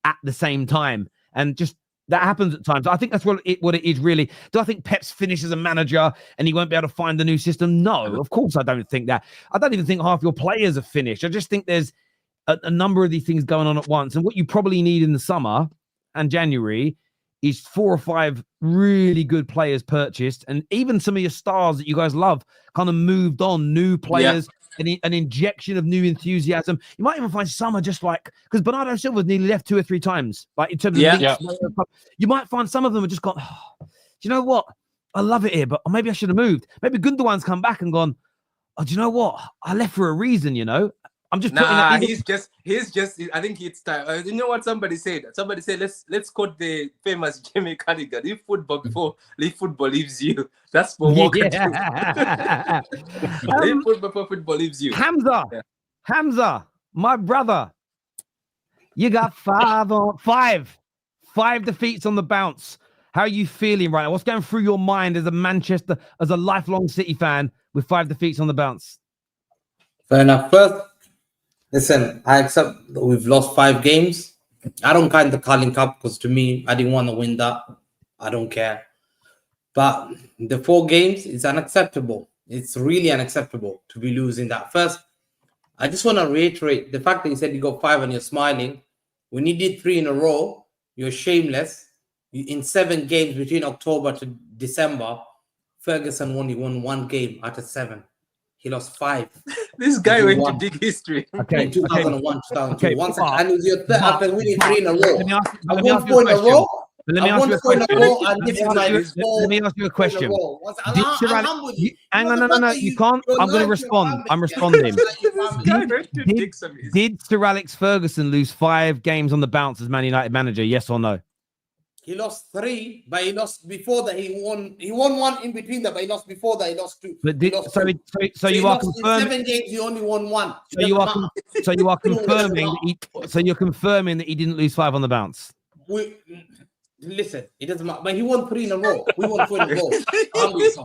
at the same time. And just that happens at times. I think that's what it is really. Do I think Pep's finished as a manager and he won't be able to find the new system? No, of course I don't think that. I don't even think half your players are finished. I just think there's a number of these things going on at once. And what you probably need in the summer and January is 4 or 5 really good players purchased. And even some of your stars that you guys love kind of moved on, new players. Yeah. An injection of new enthusiasm. You might even find some are just like, because Bernardo Silva's nearly left 2 or 3 times, like in terms of you might find some of them are just gone, oh, do you know what? I love it here, but maybe I should have moved. Maybe Gündoğan's come back and gone, oh, do you know what? I left for a reason, you know? I'm just he's just I think it's time. You know what somebody said? Somebody said let's quote the famous Jamie Carragher. Leave football leaves you. That's for Walker. Yeah. Leave football before football leaves you. Hamza, my brother. You got 5 defeats on the bounce. How are you feeling right now? What's going through your mind as a lifelong City fan with 5 defeats on the bounce? Fair enough. First, listen, I accept that we've lost 5 games. I don't count the Carling Cup because to me, I didn't want to win that. I don't care. But the 4 games is unacceptable. It's really unacceptable to be losing that. First, I just want to reiterate the fact that you said you got 5 and you're smiling. When you did 3 in a row, you're shameless. In 7 games between October to December, Ferguson only won 1 game out of 7. He lost 5. This guy went to dig history. Okay. In 2001, 2002. Okay. Once and it was your third after winning 3 in a row. Let me ask I you won a 4 in a question. row. Let me I ask won you a 4 in a question. row, and this is my Let me ask you a question. I'm humble you. Hang on, no, you can't. you're I'm going to lying respond. your I'm family. responding. This guy went to dig some history. Did Sir Alex Ferguson lose 5 games on the bounce as Man United manager? Yes or no? He lost 3, but he lost before that. He won 1 in between that, but he lost before that. He lost 2. But He lost 2. so you he are lost in confirming. 7 games, he only won 1. So you are confirming that he. So you're confirming that he didn't lose 5 on the bounce. Listen, it doesn't matter. But he won 3 in a row. We won 4 in a row.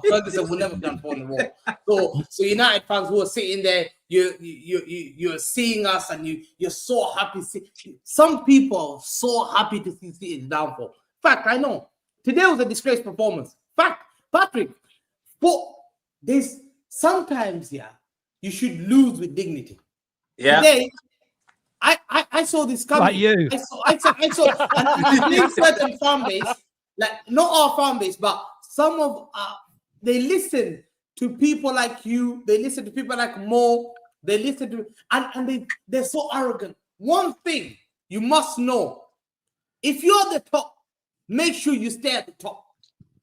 Ferguson will never done 4 in a row. So United fans who are sitting there, you're seeing us and you're so happy. Some people are so happy to see City's downfall. Fact, I know. Today was a disgrace performance. Fact, Patrick. But there's sometimes, you should lose with dignity. Yeah. Today, I saw this coming. Like you. I saw and certain fan base, like not our fan base, but some of they listen to people like you, they listen to people like Mo, they listen to and they're so arrogant. One thing you must know: if you're at the top, make sure you stay at the top.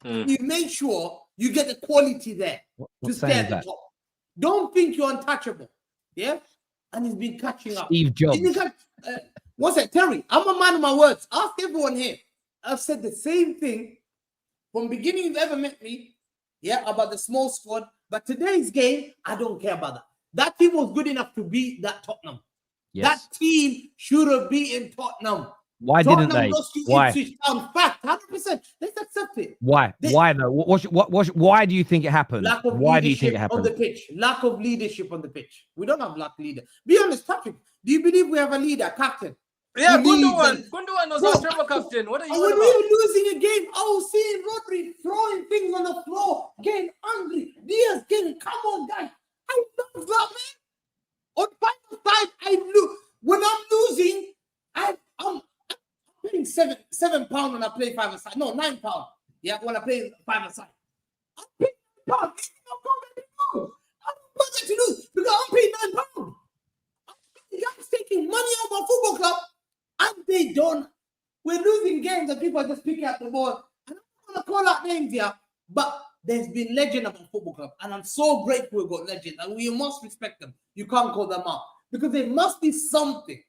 You make sure you get the quality there to stay at the top. Don't think you're untouchable. Yeah. And he's been catching up. Steve Jobs. What's that, Terry? I'm a man of my words. Ask everyone here. I've said the same thing from beginning you've ever met me. Yeah, about the small squad. But today's game, I don't care about that. That team was good enough to beat that Tottenham. Yes. That team should have beaten Tottenham. Why didn't they? Why? Fact, 100%. Let's accept it. Why? Why though? Why do you think it happened? Why do you think it happened? On the pitch. Lack of leadership on the pitch. We don't have lack of leader. Be honest, Patrick. Do you believe we have a leader, captain? Yeah, Gündoğan was our treble captain. What are you when on we about? were losing a game, I was seeing Rodri throwing things on the floor, getting angry. Diaz getting, come on, guys. I love that, man. On final side, when I'm losing, I'm paying £7 when I play 5-a-side. No, £9. Yeah, when I play 5-a-side. I'm paying £9. I don't want that to lose because I'm paying £9. I'm taking money out of my football club and they don't. We're losing games and people are just picking up the ball. I don't want to call out names here, but there's been legend of a football club and I'm so grateful we've got legends and we must respect them. You can't call them out because there must be something.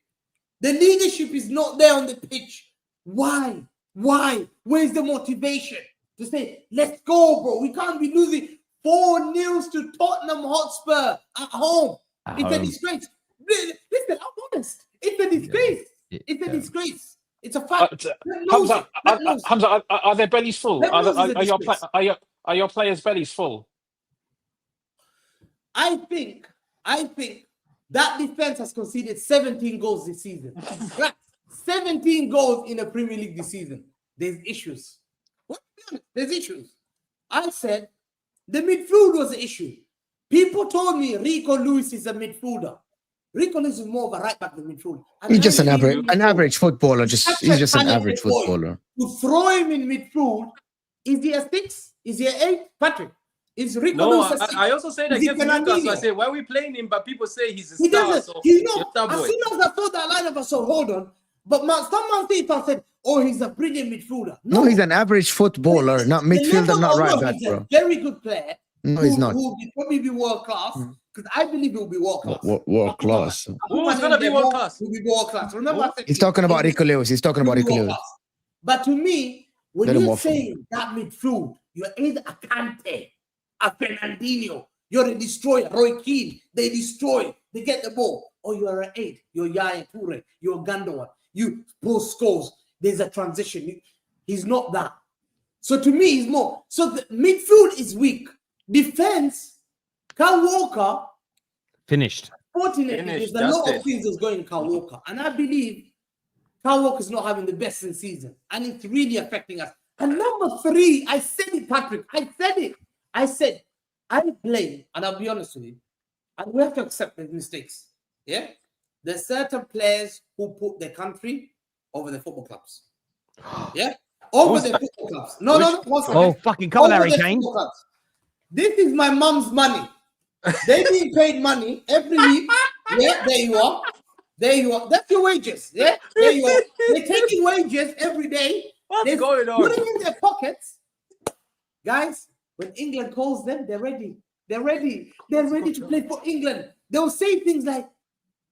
The leadership is not there on the pitch. Why? Where's the motivation to say, let's go, bro? We can't be losing 4-0 to Tottenham Hotspur at home. It's a disgrace. Listen, I'm honest. It's a disgrace. It's a disgrace. It's a fact. Hamza, are their bellies full? Are your players' bellies full? I think that defense has conceded 17 goals this season. 17 goals in the Premier League this season. There's issues. There's issues. I said the midfield was the issue. People told me Rico Lewis is a midfielder. Rico Lewis is more of a right back than midfield. He's just an average footballer. He's just an average footballer. To throw him in midfield, is he a 6? Is he a 8? Patrick, is Rico Lewis a 6? I also said against Newcastle, I said, why are we playing him? But people say he's a star. He doesn't. So He's not. As soon as I thought that lineup, I said, hold on. But someone said, oh, he's a brilliant midfielder. No, he's an average footballer, not midfielder, not right back, he's bro. a very good player. No, he's not. Who will probably be world class. Because I believe he'll be world class. World class. Who's going to be world class? He'll be world class. Remember, I said He's talking about Rico Lewis. But to me, when you're saying that midfield, you're either a Kante, a Fernandinho, you're a destroyer, Roy Keane, they destroy, they get the ball. Or you're an 8, you're Yaya Toure, you're Gündoğan, you post scores, there's a transition. He's not that. So to me, he's more. So the midfield is weak. Defense, Kyle Walker finished. Fortunately, there's a lot of things that's going in Kyle Walker. And I believe Kyle Walker is not having the best in season. And it's really affecting us. And number 3, I said it, Patrick. I said it. I said, I blame, and I'll be honest with you, and we have to accept the mistakes. Yeah? There's certain players who put their country over the football clubs. Yeah? Over the football clubs. No. Oh, fucking come on, Harry Kane. This is my mom's money. They're being paid money every week. Yeah, there you are. There you are. That's your wages. Yeah, there you are. They're taking wages every day. What's going on? Putting in their pockets. Guys, when England calls them, they're ready. They're ready. They're ready to play for England. They'll say things like,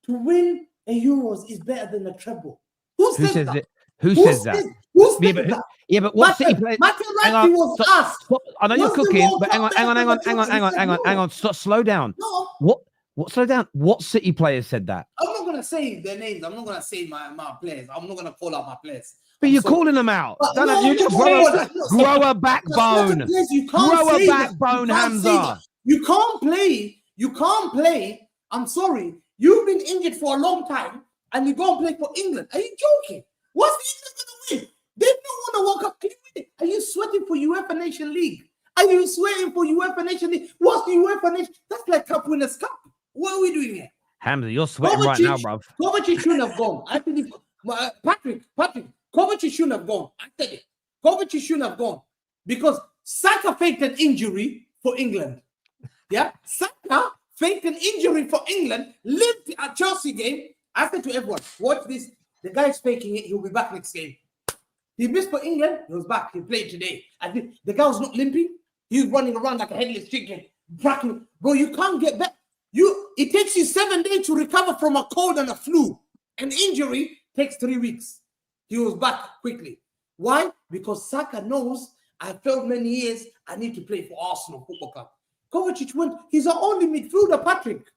to win a Euros is better than a treble. Who says that? Who says that? Who says that? Yeah, but what City players? Materazzi was asked. I know you're cooking, but hang on. Slow down. No. What? Slow down. What City players said that? I'm not gonna say their names. I'm not gonna say my players. I'm not gonna call out my players. But you're calling them out. Grow a backbone. Grow a backbone, Hamza. You can't play. I'm sorry. You've been injured for a long time, and you go and play for England. Are you joking? What's England gonna win? They don't want to World Cup. Can you win it? Are you sweating for UEFA Nation League? Are you sweating for UEFA Nation League? What's the UEFA Nation? That's like Cup Winners' Cup. What are we doing here? Hamza, you're sweating right now, bruv. Kovacic shouldn't have gone. I think Patrick, Kovacic shouldn't have gone. I said it. Kovacic shouldn't have gone because Saka faked an injury for England. Yeah, Saka faked an injury for England, lived at Chelsea game. I said to everyone, watch this. The guy's faking it. He'll be back next game. He missed for England. He was back. He played today. I think the guy was not limping. He was running around like a headless chicken. Bro, you can't get back. It takes you 7 days to recover from a cold and a flu. An injury takes 3 weeks. He was back quickly. Why? Because Saka knows I failed many years. I need to play for Arsenal Football Club. Kovacic went. He's the only midfielder, Patrick.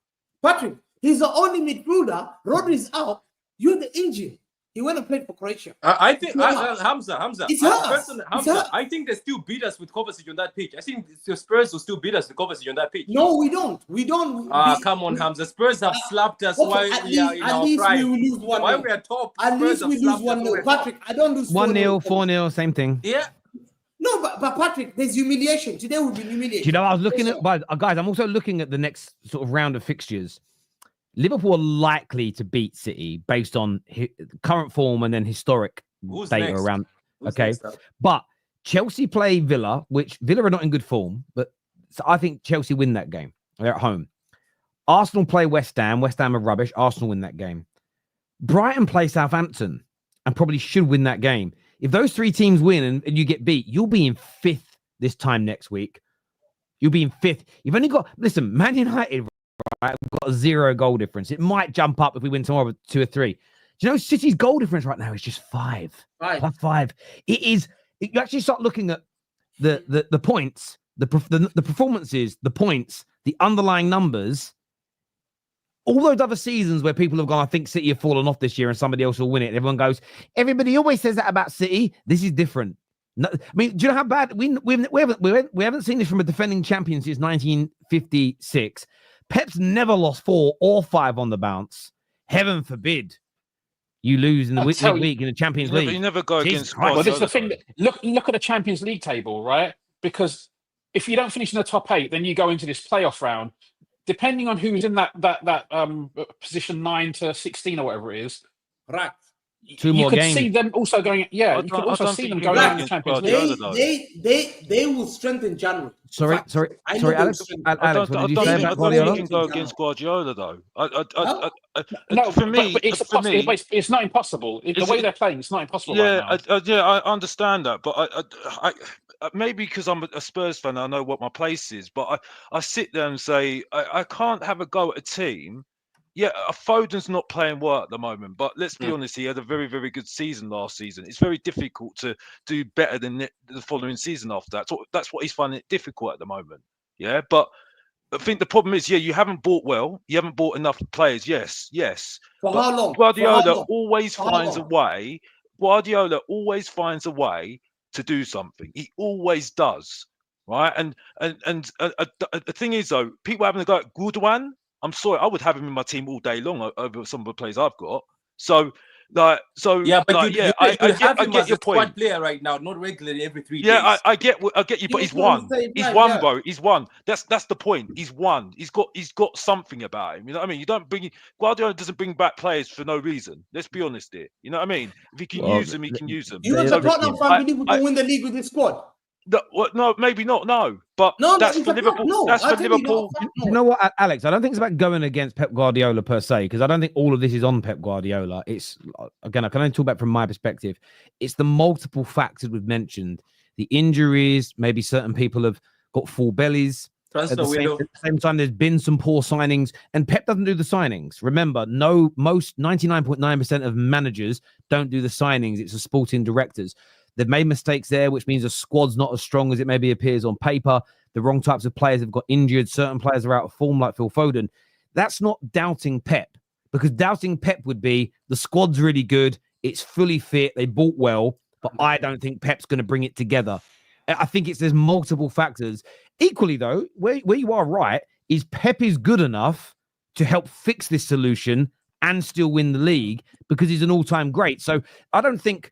He's the only midfielder. Rodri's out. You're the injured. He went and played for Croatia. I think Hamza. Hamza. I think they still beat us with Kovacic on that pitch. I think the Spurs will still beat us with Kovacic on that pitch. No, we don't. We don't. Come on, Hamza. Spurs have slapped us while we are in our prime. We will lose 1-0. While we are top, at least we lose 1-0. Patrick, I don't lose 1-0, 4-0, same thing. Yeah. No, but Patrick, there's humiliation. Today will be humiliation. Do you know, I was looking at, guys, I'm also looking at the next sort of round of fixtures. Liverpool are likely to beat City based on current form and then historic data around. But Chelsea play Villa, which Villa are not in good form, but so I think Chelsea win that game. They're at home. Arsenal play West Ham. West Ham are rubbish. Arsenal win that game. Brighton play Southampton and probably should win that game. If those 3 teams win and you get beat, you'll be in 5th this time next week. You'll be in 5th. You've only got, listen, Man United, right, we've got a 0 goal difference. It might jump up if we win tomorrow with 2 or 3. Do you know City's goal difference right now is just 5. Plus 5. It is. You actually start looking at the points, the performances, the points, the underlying numbers. All those other seasons where people have gone, I think City have fallen off this year and somebody else will win it. And everyone goes, everybody always says that about City. This is different. No, I mean, do you know how bad we haven't seen this from a defending champion since 1956. Pep's never lost 4 or 5 on the bounce. Heaven forbid you lose in the week in the Champions League. You never go against. Well, this is the thing. Look at the Champions League table, right? Because if you don't finish in the top 8, then you go into this playoff round. Depending on who's in that position 9 to 16 or whatever it is, right? 2 more games. You could see them also going. Yeah, you could also see them going in the Champions League. They will strengthen January. Sorry, Alex. Alex, what did you say about Guardiola? You can go against Guardiola though. No, for me, it's not impossible. The way they're playing, it's not impossible. Yeah, I understand that, but I maybe because I'm a Spurs fan, I know what my place is. But I sit there and say I can't have a go at a team. Yeah, Foden's not playing well at the moment, but let's be honest, he had a very, very good season last season. It's very difficult to do better than the following season after that. So that's what he's finding it difficult at the moment. Yeah, but I think the problem is, you haven't bought well. You haven't bought enough players. Yes. For how long? Guardiola always finds a way. Guardiola always finds a way to do something. He always does, right? And the thing is, though, people having to go at Gündoğan. I'm sorry, I would have him in my team all day long over some of the players I've got. So Like so, yeah, but like, you I have him get as your a point. squad player right now, not regularly every 3 days. Yeah, I get you, but he's won. He's won, yeah. bro. He's won. That's the point. He's won. He's got something about him. You know what I mean? You don't bring Guardiola doesn't bring back players for no reason. Let's be honest here. You know what I mean? If he can use them, he can use them. You as a Tottenham fan believe we can win the league with this squad? No, maybe not. No, but No, that's it's for a fact, Liverpool. no. That's I for tell you, Liverpool. no, You know what, Alex? I don't think it's about going against Pep Guardiola per se, because I don't think all of this is on Pep Guardiola. It's, again, I can only talk about from my perspective. It's the multiple factors we've mentioned. The injuries, maybe certain people have got full bellies. At the same time, there's been some poor signings, and Pep doesn't do the signings. Remember, most 99.9% of managers don't do the signings. It's the sporting directors. They've made mistakes there, which means the squad's not as strong as it maybe appears on paper. The wrong types of players have got injured. Certain players are out of form, like Phil Foden. That's not doubting Pep, because doubting Pep would be the squad's really good, it's fully fit, they bought well, but I don't think Pep's going to bring it together. I think there's multiple factors. Equally, though, where you are right, is Pep is good enough to help fix this solution and still win the league, because he's an all-time great. So I don't think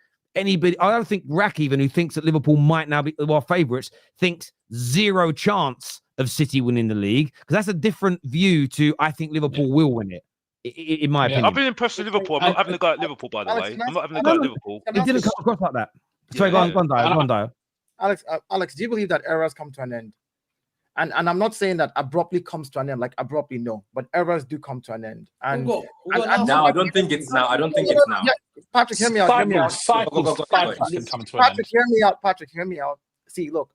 Rack, even, who thinks that Liverpool might now be our favourites, thinks zero chance of City winning the league, because that's a different view to I think Liverpool will win it, in my opinion. I've been impressed with Liverpool. I'm not having a go at Liverpool, by the way. I'm not having a go at Liverpool. It didn't come across like that. Sorry, go on, Dio. Alex, do you believe that eras come to an end? And I'm not saying that abruptly comes to an end, like abruptly, no, but eras do come to an end. And now I don't think it's now. I don't think it's now. Yeah, Patrick, hear me out. Patrick, hear me out. See, look,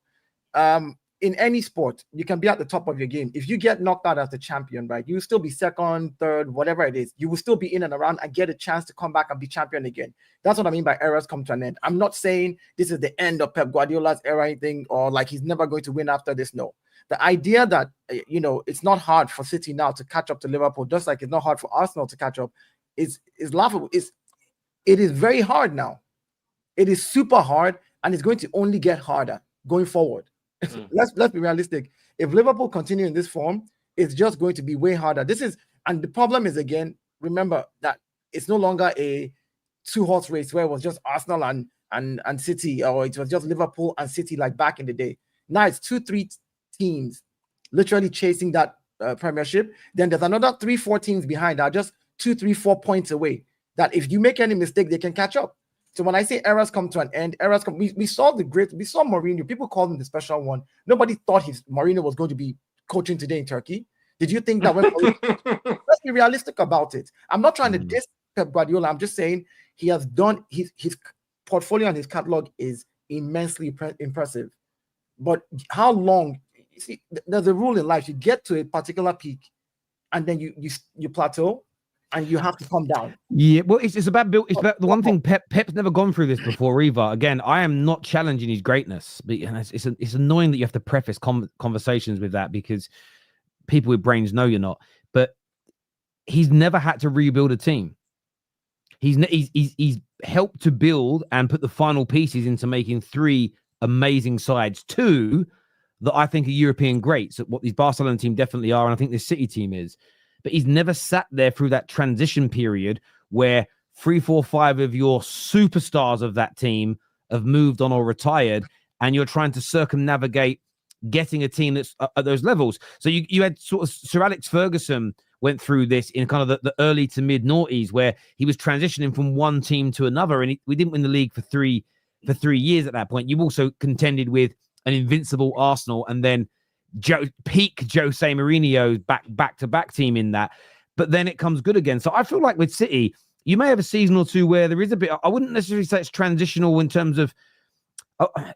in any sport, you can be at the top of your game. If you get knocked out as the champion, right, you will still be second, third, whatever it is. You will still be in and around and get a chance to come back and be champion again. That's what I mean by eras come to an end. I'm not saying this is the end of Pep Guardiola's era or anything, or like he's never going to win after this. No. The idea that, it's not hard for City now to catch up to Liverpool, just like it's not hard for Arsenal to catch up, is laughable. It is very hard now. It is super hard, and it's going to only get harder going forward. Let's be realistic. If Liverpool continue in this form, it's just going to be way harder. And the problem is, again, remember that it's no longer a two-horse race where it was just Arsenal and City, or it was just Liverpool and City like back in the day. Now it's 2-3 teams literally chasing that premiership. Then there's another 3-4 teams behind that are just 2-3-4 points away, that if you make any mistake, they can catch up. So when I say eras come to an end, we saw Mourinho. People called him the special one. Nobody thought Mourinho was going to be coaching today in Turkey. Did you think that? Let's be realistic about it. I'm not trying to diss Pep Guardiola. I'm just saying he has done his portfolio and his catalog is immensely impressive. But how long? You see, there's a rule in life. You get to a particular peak, and then you plateau, and you have to come down. Yeah, well, it's about build. It's about the one thing Pep's never gone through this before either. Again, I am not challenging his greatness, but it's annoying that you have to preface conversations with that, because people with brains know you're not. But he's never had to rebuild a team. He's helped to build and put the final pieces into making 3 amazing sides, 2 that I think are European greats, what these Barcelona team definitely are, and I think this City team is. But he's never sat there through that transition period where 3, 4, 5 of your superstars of that team have moved on or retired, and you're trying to circumnavigate getting a team that's at those levels. So you had sort of Sir Alex Ferguson went through this in kind of the early to mid noughties, where he was transitioning from one team to another, and we didn't win the league for 3 years at that point. You also contended with an invincible Arsenal, and then peak Jose Mourinho's back-to-back team in that. But then it comes good again. So I feel like with City, you may have a season or two where there is a bit, I wouldn't necessarily say it's transitional in terms of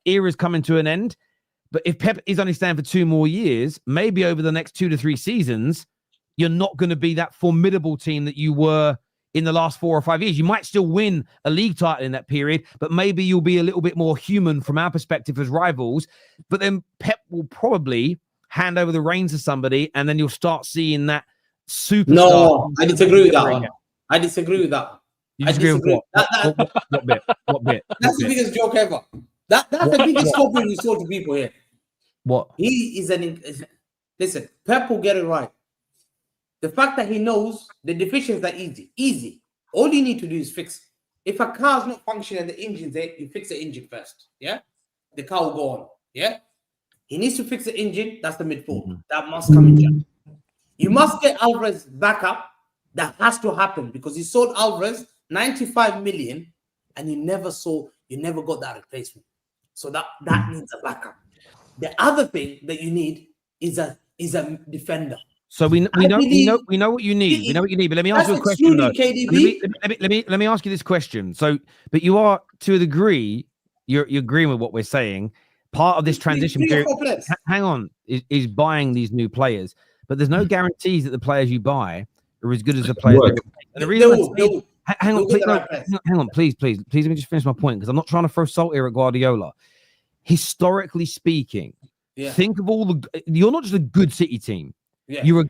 eras coming to an end, but if Pep is only staying for 2 more years, maybe over the next 2 to 3 seasons, you're not going to be that formidable team that you were in the last 4 or 5 years. You might still win a league title in that period, but maybe you'll be a little bit more human from our perspective as rivals. But then Pep will probably hand over the reins to somebody, and then you'll start seeing that superstar. No, I disagree with that one. I disagree with that. You disagree with what? What bit? What bit? That's the biggest joke ever. That's the biggest compliment you sold to people here. What? He is listen, Pep will get it right. The fact that he knows the deficiencies are easy. All you need to do is fix. If a car's not functioning and the engine's there, you fix the engine first. Yeah, the car will go on. Yeah, he needs to fix the engine. That's the midfield. That must come in. You must get Alvarez back up. That has to happen because he sold Alvarez 95 million, and you never got that replacement. So that needs a backup. The other thing that you need is a defender. So we know what you need. We know what you need. But let me ask you a question though. Let me ask you this question. So, but you are, to a degree, you're agreeing with what we're saying. Part of this transition period, hang on, is buying these new players. But there's no guarantees that the players you buy are as good as the players. And the reason hang on, please, let me just finish my point because I'm not trying to throw salt here at Guardiola. Historically speaking, think of all you're not just a good City team. Yeah. You're a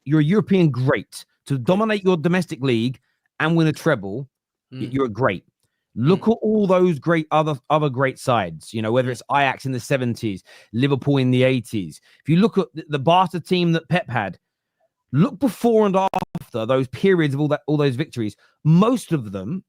European great. To dominate your domestic league and win a treble, you're great. Look at all those great other great sides, you know, whether it's Ajax in the 70s, Liverpool in the 80s. If you look at the Barca team that Pep had, look before and after those periods of all those victories. Most of them,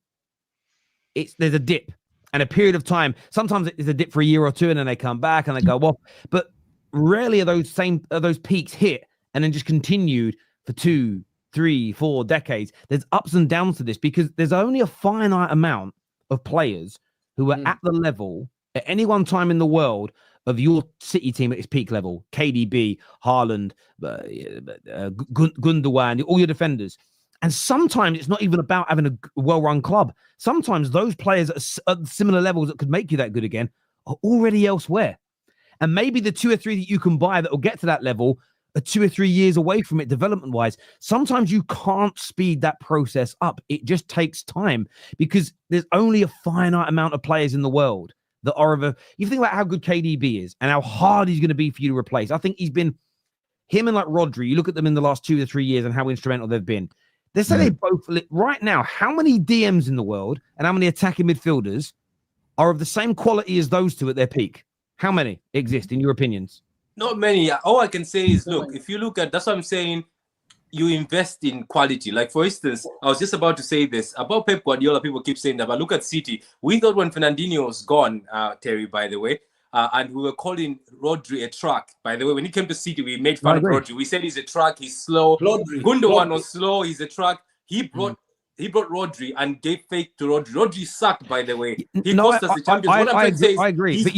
there's a dip and a period of time. Sometimes it's a dip for a year or two, and then they come back and they go off. But rarely are those peaks hit and then just continued for 2, 3, 4 decades. There's ups and downs to this because there's only a finite amount of players who are at the level at any one time in the world of your City team at its peak level. KDB, Haaland, Gündoğan, all your defenders. And sometimes it's not even about having a well-run club. Sometimes those players at similar levels that could make you that good again are already elsewhere. And maybe the 2 or 3 that you can buy that will get to that level are 2 or 3 years away from it development-wise. Sometimes you can't speed that process up. It just takes time because there's only a finite amount of players in the world that are you think about how good KDB is and how hard he's going to be for you to replace. I think he's been him and like Rodri. You look at them in the last 2 or 3 years and how instrumental they've been. They say they both right now. How many DMs in the world and how many attacking midfielders are of the same quality as those two at their peak? How many exist in your opinions? Not many. All I can say is, look, if you look at, that's what I'm saying, you invest in quality. Like, for instance, I was just about to say this about Pep Guardiola. People keep saying that, but look at City. We thought when Fernandinho was gone, Terry, by the way, and we were calling Rodri a truck. By the way, when he came to City, we made fun of Rodri. We said he's a truck, he's slow. Gündoğan was slow, he's a truck. He brought Rodri and gave fake to Rodri. Rodri sucked, by the way. He cost us the Champions. I agree. But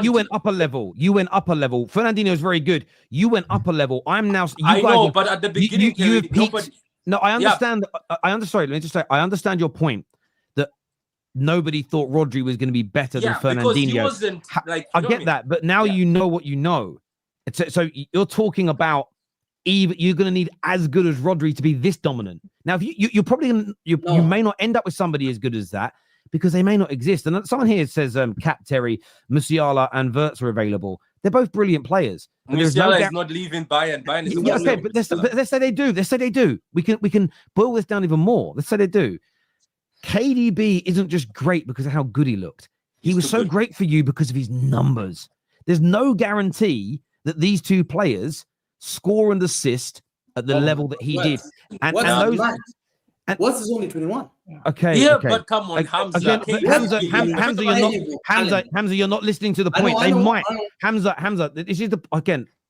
you went upper level. Fernandinho is very good. You went upper level. I'm now. I know, but at the beginning, I understand. Sorry, let me just say. I understand your point that nobody thought Rodri was going to be better than Fernandinho. He wasn't, I get that, but now you know what you know. So you're talking about. You're going to need as good as Rodri to be this dominant. Now, if you're probably you may not end up with somebody as good as that because they may not exist. And someone here says Kat, Terry, Musiala, and Wirtz are available. They're both brilliant players. Musiala is not leaving Bayern. Bayern is okay, but let's say they do. Let's say they do. We can boil this down even more. Let's say they do. KDB isn't just great because of how good he looked. He was so great for you because of his numbers. There's no guarantee that these two players score and assist at the level that he did. And What's is only 21? Okay. Yeah, okay. But come on, Hamza. Hamza, you're not listening to the point. They might. Hamza, this is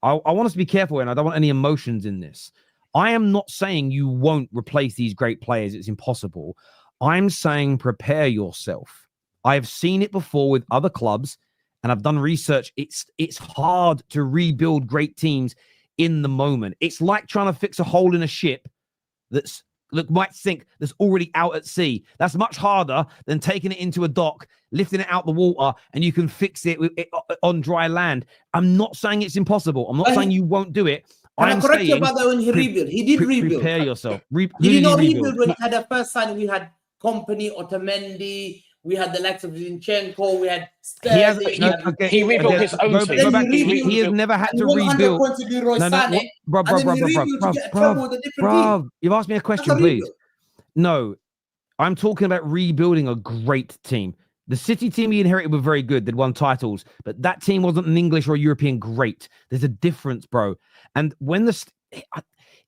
I want us to be careful, and I don't want any emotions in this. I am not saying you won't replace these great players. It's impossible. I'm saying prepare yourself. I have seen it before with other clubs, and I've done research. It's hard to rebuild great teams in the moment. It's like trying to fix a hole in a ship might sink, that's already out at sea. That's much harder than taking it into a dock, lifting it out the water, and you can fix it on dry land. I'm not saying it's impossible. I'm not saying you won't do it. I'm correct you about that when he rebuilt. He did rebuild. Prepare yourself. Did he not rebuild when he had the first signing? We had Company, Otamendi, we had the likes of Zinchenko, we had Sterling. He rebuilt his own team. He has never had to rebuild. Bro, you've asked me a question, please. No, I'm talking about rebuilding a great team. The City team he inherited were very good. They'd won titles, but that team wasn't an English or European great. There's a difference, bro. And when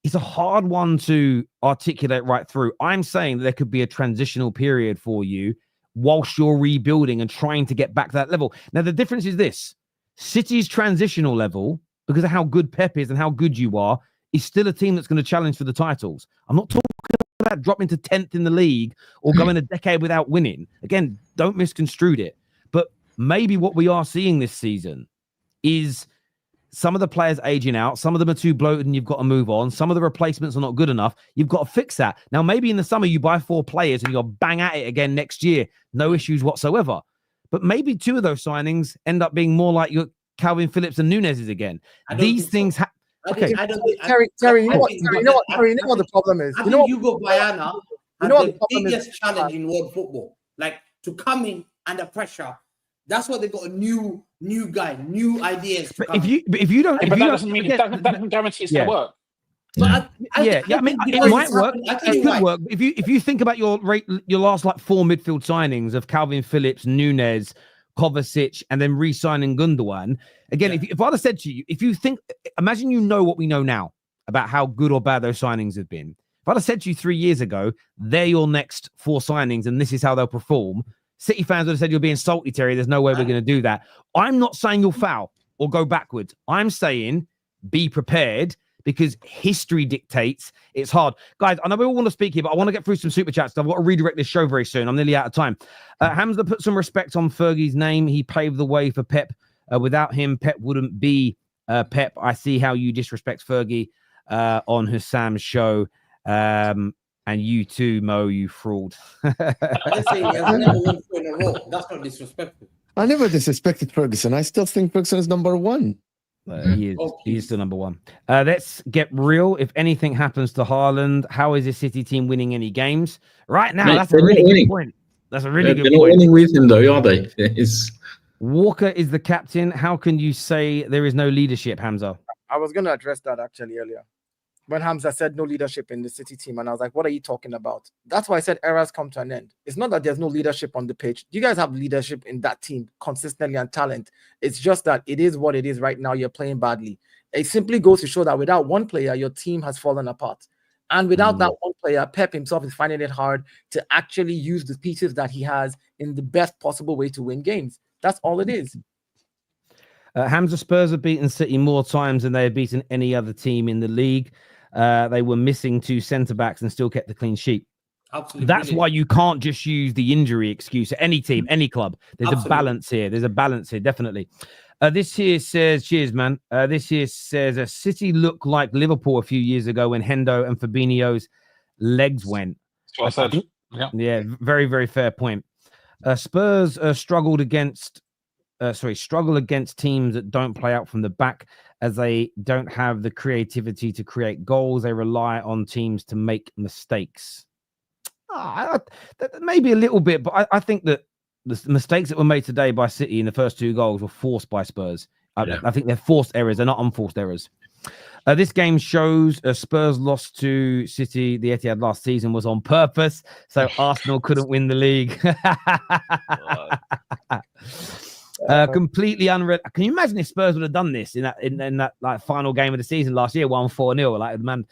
it's a hard one to articulate right through. I'm saying that there could be a transitional period for you whilst you're rebuilding and trying to get back to that level. Now, the difference is this. City's transitional level, because of how good Pep is and how good you are, is still a team that's going to challenge for the titles. I'm not talking about dropping to 10th in the league or going a decade without winning. Again, don't misconstrue it. But maybe what we are seeing this season is some of the players aging out. Some of them are too bloated and you've got to move on. Some of the replacements are not good enough. You've got to fix that. Now, maybe in the summer you buy 4 players and you'll bang at it again next year. No issues whatsoever. But maybe 2 of those signings end up being more like your Calvin Phillips and Nunez's again. These things happen. Okay. Terry, you know what the problem is? I think Hugo Bayana had the biggest challenge in world football. Like, to come in under pressure. That's what they got, a new guy, new ideas. But if you don't, that doesn't mean that doesn't guarantee it's going to work. But I mean, it might work. It could work. If you think about your last like 4 midfield signings of Calvin Phillips, Nunez, Kovacic, and then re-signing Gündoğan. Again, if I'd have said to you, if you think, imagine you know what we know now about how good or bad those signings have been. If I'd have said to you 3 years ago, they're your next 4 signings and this is how they'll perform, City fans would have said you're being salty, Terry. There's no way we're going to do that. I'm not saying you'll foul or go backwards. I'm saying be prepared because history dictates it's hard. Guys, I know we all want to speak here, but I want to get through some super chats. I've got to redirect this show very soon. I'm nearly out of time. Hamza put some respect on Fergie's name. He paved the way for Pep. Without him, Pep wouldn't be Pep. I see how you disrespect Fergie on Hassam's show. And you too, Mo, you fraud. I just say he has never won 4 in a row. That's not disrespectful. I never disrespected Ferguson. I still think Ferguson is number 1. He is still number 1. Let's get real. If anything happens to Haaland, how is this City team winning any games? Right now, that's a really good point. That's a really good point. They're not winning with him, though, are they? Walker is the captain. How can you say there is no leadership, Hamza? I was going to address that actually earlier. When Hamza said no leadership in the City team, and I was like, what are you talking about? That's why I said eras come to an end. It's not that there's no leadership on the pitch. You guys have leadership in that team consistently and talent. It's just that it is what it is right now. You're playing badly. It simply goes to show that without one player, your team has fallen apart. And without that one player, Pep himself is finding it hard to actually use the pieces that he has in the best possible way to win games. That's all it is. Hamza, Spurs have beaten City more times than they have beaten any other team in the league. They were missing 2 centre-backs and still kept the clean sheet. Absolutely. That's why you can't just use the injury excuse at any team, any club. There's a balance here. There's a balance here, definitely. This here says, cheers, man. This here says, City looked like Liverpool a few years ago when Hendo and Fabinho's legs went. That's what I said. Yeah, very, very fair point. Spurs struggle against teams that don't play out from the back, as they don't have the creativity to create goals. They rely on teams to make mistakes. Maybe a little bit, but I think that the mistakes that were made today by City in the first 2 goals were forced by Spurs. I think they're forced errors. They're not unforced errors. This game shows Spurs lost to City, the Etihad last season, was on purpose, so Arsenal couldn't win the league. Completely unreal. Can you imagine if Spurs would have done this in that like final game of the season last year, 1-4-0? Like, man,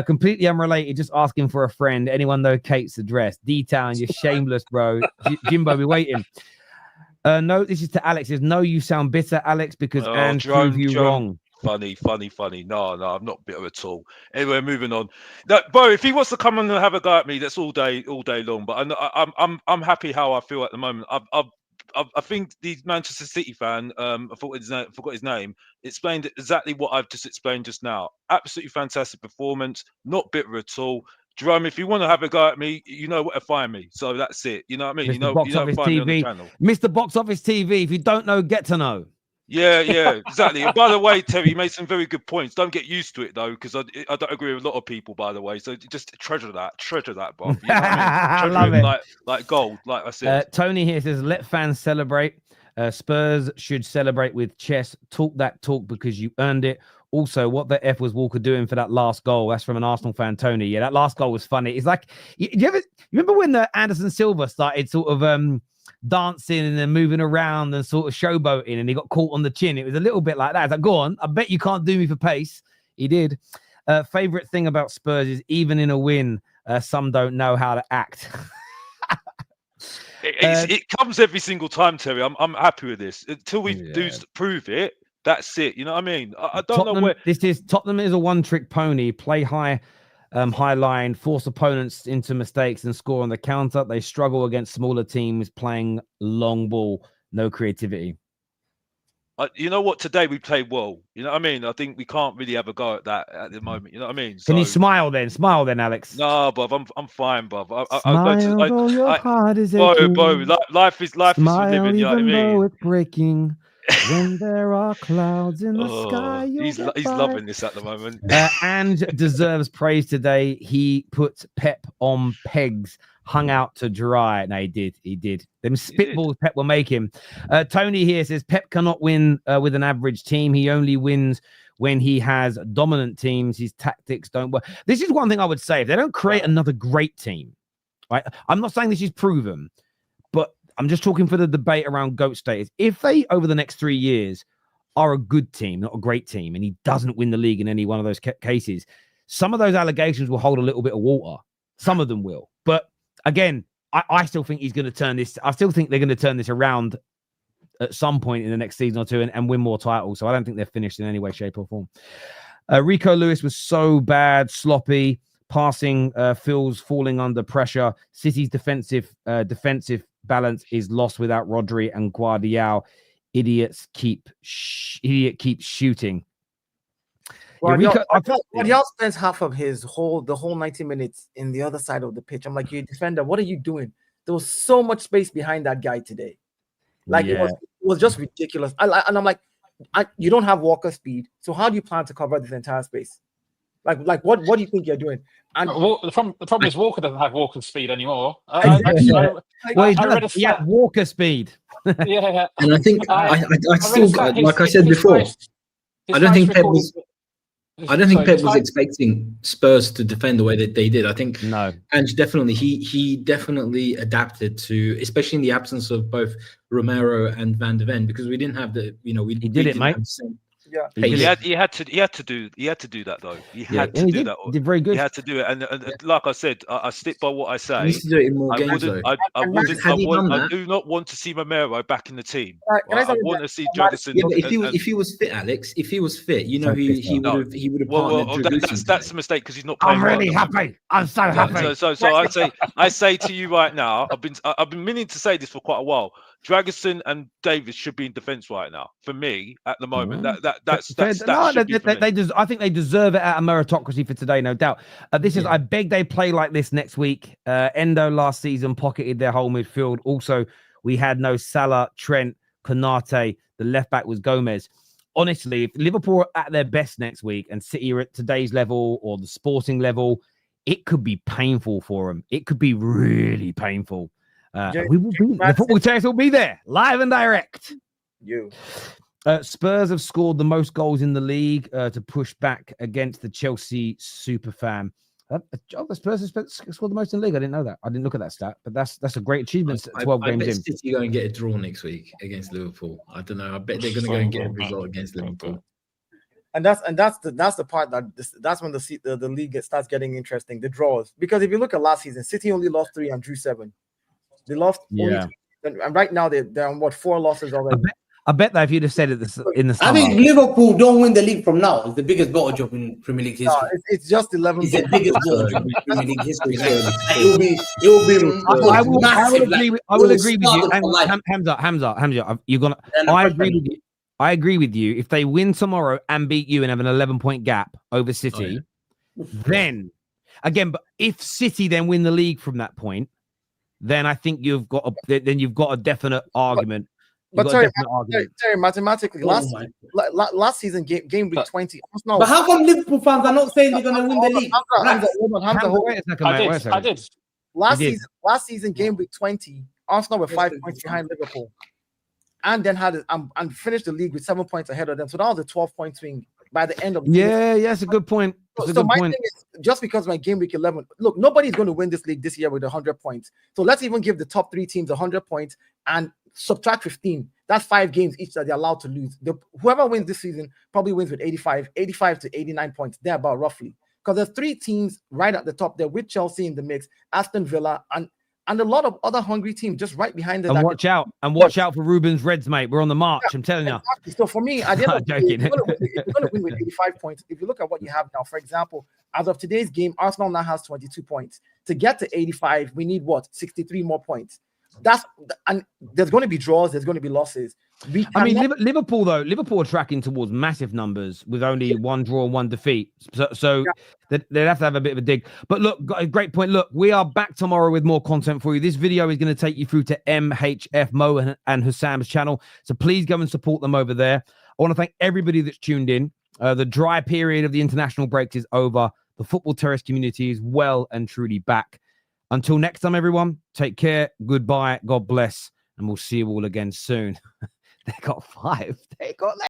completely unrelated. Just asking for a friend. Anyone know Kate's address? D-Town, you're shameless, bro. Jimbo, be waiting. No, this is to Alex. Says, no, you sound bitter, Alex, because Anne proved you wrong. Funny. No, I'm not bitter at all. Anyway, moving on. No, bro, if he wants to come and have a go at me, that's all day long. But I'm happy how I feel at the moment. I think the Manchester City fan, I forgot his name, explained exactly what I've just explained just now. Absolutely fantastic performance, not bitter at all. Jerome, if you want to have a go at me, you know where to find me. So that's it. You know what I mean? Mr. Box Office TV. Mr. Box Office TV. If you don't know, get to know. Yeah, exactly. And by the way, Terry, you made some very good points. Don't get used to it though, because I don't agree with a lot of people. By the way, so just treasure that, Bob. You know what I mean? I love it. Like gold, like I said. Tony here says, let fans celebrate. Spurs should celebrate with chest. Talk that talk because you earned it. Also, what the F was Walker doing for that last goal? That's from an Arsenal fan, Tony. Yeah, that last goal was funny. It's like, you remember when Anderson Silva started sort of dancing and then moving around and sort of showboating and he got caught on the chin? It was a little bit like that. It's like, go on, I bet you can't do me for pace. He did. Favorite thing about Spurs is even in a win, some don't know how to act. It comes every single time, Terry. I'm happy with this until we do prove it. That's it. You know what I mean? I don't know where Tottenham is a one-trick pony. Play high, high line, force opponents into mistakes and score on the counter. They struggle against smaller teams playing long ball, no creativity. You know what? Today we played well. You know what I mean? I think we can't really have a go at that at the moment. You know what I mean? Can you smile then? Smile then, Alex. No, bruv, I'm fine, bruv. Life is living. You know what I mean? It's breaking. When there are clouds in the sky, he's loving this at the moment. And deserves praise today. He put Pep on pegs, hung out to dry. No, he did. Them spitballs Pep will make him. Tony here says Pep cannot win with an average team. He only wins when he has dominant teams. His tactics don't work. This is one thing I would say. If they don't create another great team, right? I'm not saying this is proven, but I'm just talking for the debate around GOAT status. If they, over the next 3 years, are a good team, not a great team, and he doesn't win the league in any one of those cases, some of those allegations will hold a little bit of water. Some of them will. But again, I still think he's going to turn this. I still think they're going to turn this around at some point in the next season or two and win more titles. So I don't think they're finished in any way, shape, or form. Rico Lewis was so bad, sloppy. Passing feels falling under pressure. City's defensive balance is lost without Rodri and Guardiola. Idiot keeps shooting. Guardiola spends half of the whole 90 minutes in the other side of the pitch. I'm like, you defender, what are you doing? There was so much space behind that guy today. Like it was just ridiculous. And I'm like, you don't have Walker speed, so how do you plan to cover this entire space? Like what do you think you're doing? And the problem is Walker doesn't have Walker speed anymore. He had Walker speed. Yeah, and I think I still, like I said before, I don't think Pep was expecting Spurs to defend the way that they did. I think and definitely he definitely adapted to, especially in the absence of both Romero and Van de Ven, because we didn't have he did it, mate. He had to do that though. He had to do that. He did very good. He had to do it, and like I said, I stick by what I say. He needs to do it in more games. I do not want to see Romero back in the team. I want to see Jefferson. Yeah, but if he was fit, Alex, if he was fit, he would have partnered. That's a mistake because he's not playing. I'm really happy. I'm so happy. So I say to you right now, I've been meaning to say this for quite a while. Dragerson and Davies should be in defence right now. For me, at the moment, I think they deserve it out of meritocracy for today, no doubt. I beg they play like this next week. Endo last season pocketed their whole midfield. Also, we had no Salah, Trent, Konate. The left back was Gomez. Honestly, if Liverpool are at their best next week and City are at today's level or the Sporting level, it could be painful for them. It could be really painful. The Football Terrace will be there, live and direct. Spurs have scored the most goals in the league to push back against the Chelsea superfan. The Spurs have scored the most in the league. I didn't know that. I didn't look at that stat, but that's a great achievement. 12 games in. City go and get a draw next week against Liverpool. I don't know. I bet they're going to go and get a result against Liverpool. And that's the part that's when the league starts getting interesting. The draws, because if you look at last season, City only lost 3 and drew 7. They lost, and right now they're on 4 losses already. I bet that if you'd have said it in the summer, I think Liverpool don't win the league from now. It's the biggest bottle job in Premier League history. No, it's just 11. It's the biggest bottle job in Premier League history. It will be. I will agree with you. Hamza, you're gonna. I agree with you. If they win tomorrow and beat you and have an 11-point gap over City, then again, but if City then win the league from that point, then I think you've got a definite argument. But Terry, mathematically, last season game week 20. But how come Liverpool fans are not saying they're going to win the league? I did. Last season game week 20, Arsenal were 5 points behind Liverpool, and then had and finished the league with 7 points ahead of them. So that was a 12-point swing by the end of the year. Yeah, it's a good point. So my thing is, just because my game week 11, look, nobody's going to win this league this year with 100 points. So let's even give the top 3 teams 100 points and subtract 15. That's 5 games each that they're allowed to lose. Whoever wins this season probably wins with 85 to 89 points, there about roughly. Because there's 3 teams right at the top there with Chelsea in the mix, Aston Villa, and a lot of other hungry teams just right behind them. And watch out for Ruben's Reds, mate. We're on the march. I'm telling you. Exactly. So for me, I didn't. If you're going to win with 85 points, if you look at what you have now, for example, as of today's game, Arsenal now has 22 points. To get to 85, we need 63 more points. And there's going to be draws, there's going to be losses. Liverpool are tracking towards massive numbers with only 1 draw and 1 defeat. So they'd have to have a bit of a dig. But look, a great point. Look, we are back tomorrow with more content for you. This video is going to take you through to MHF Mo and Hussam's channel. So please go and support them over there. I want to thank everybody that's tuned in. The dry period of the international breaks is over. The Football Terrace community is well and truly back. Until next time, everyone, take care. Goodbye. God bless. And we'll see you all again soon. They got 5. They got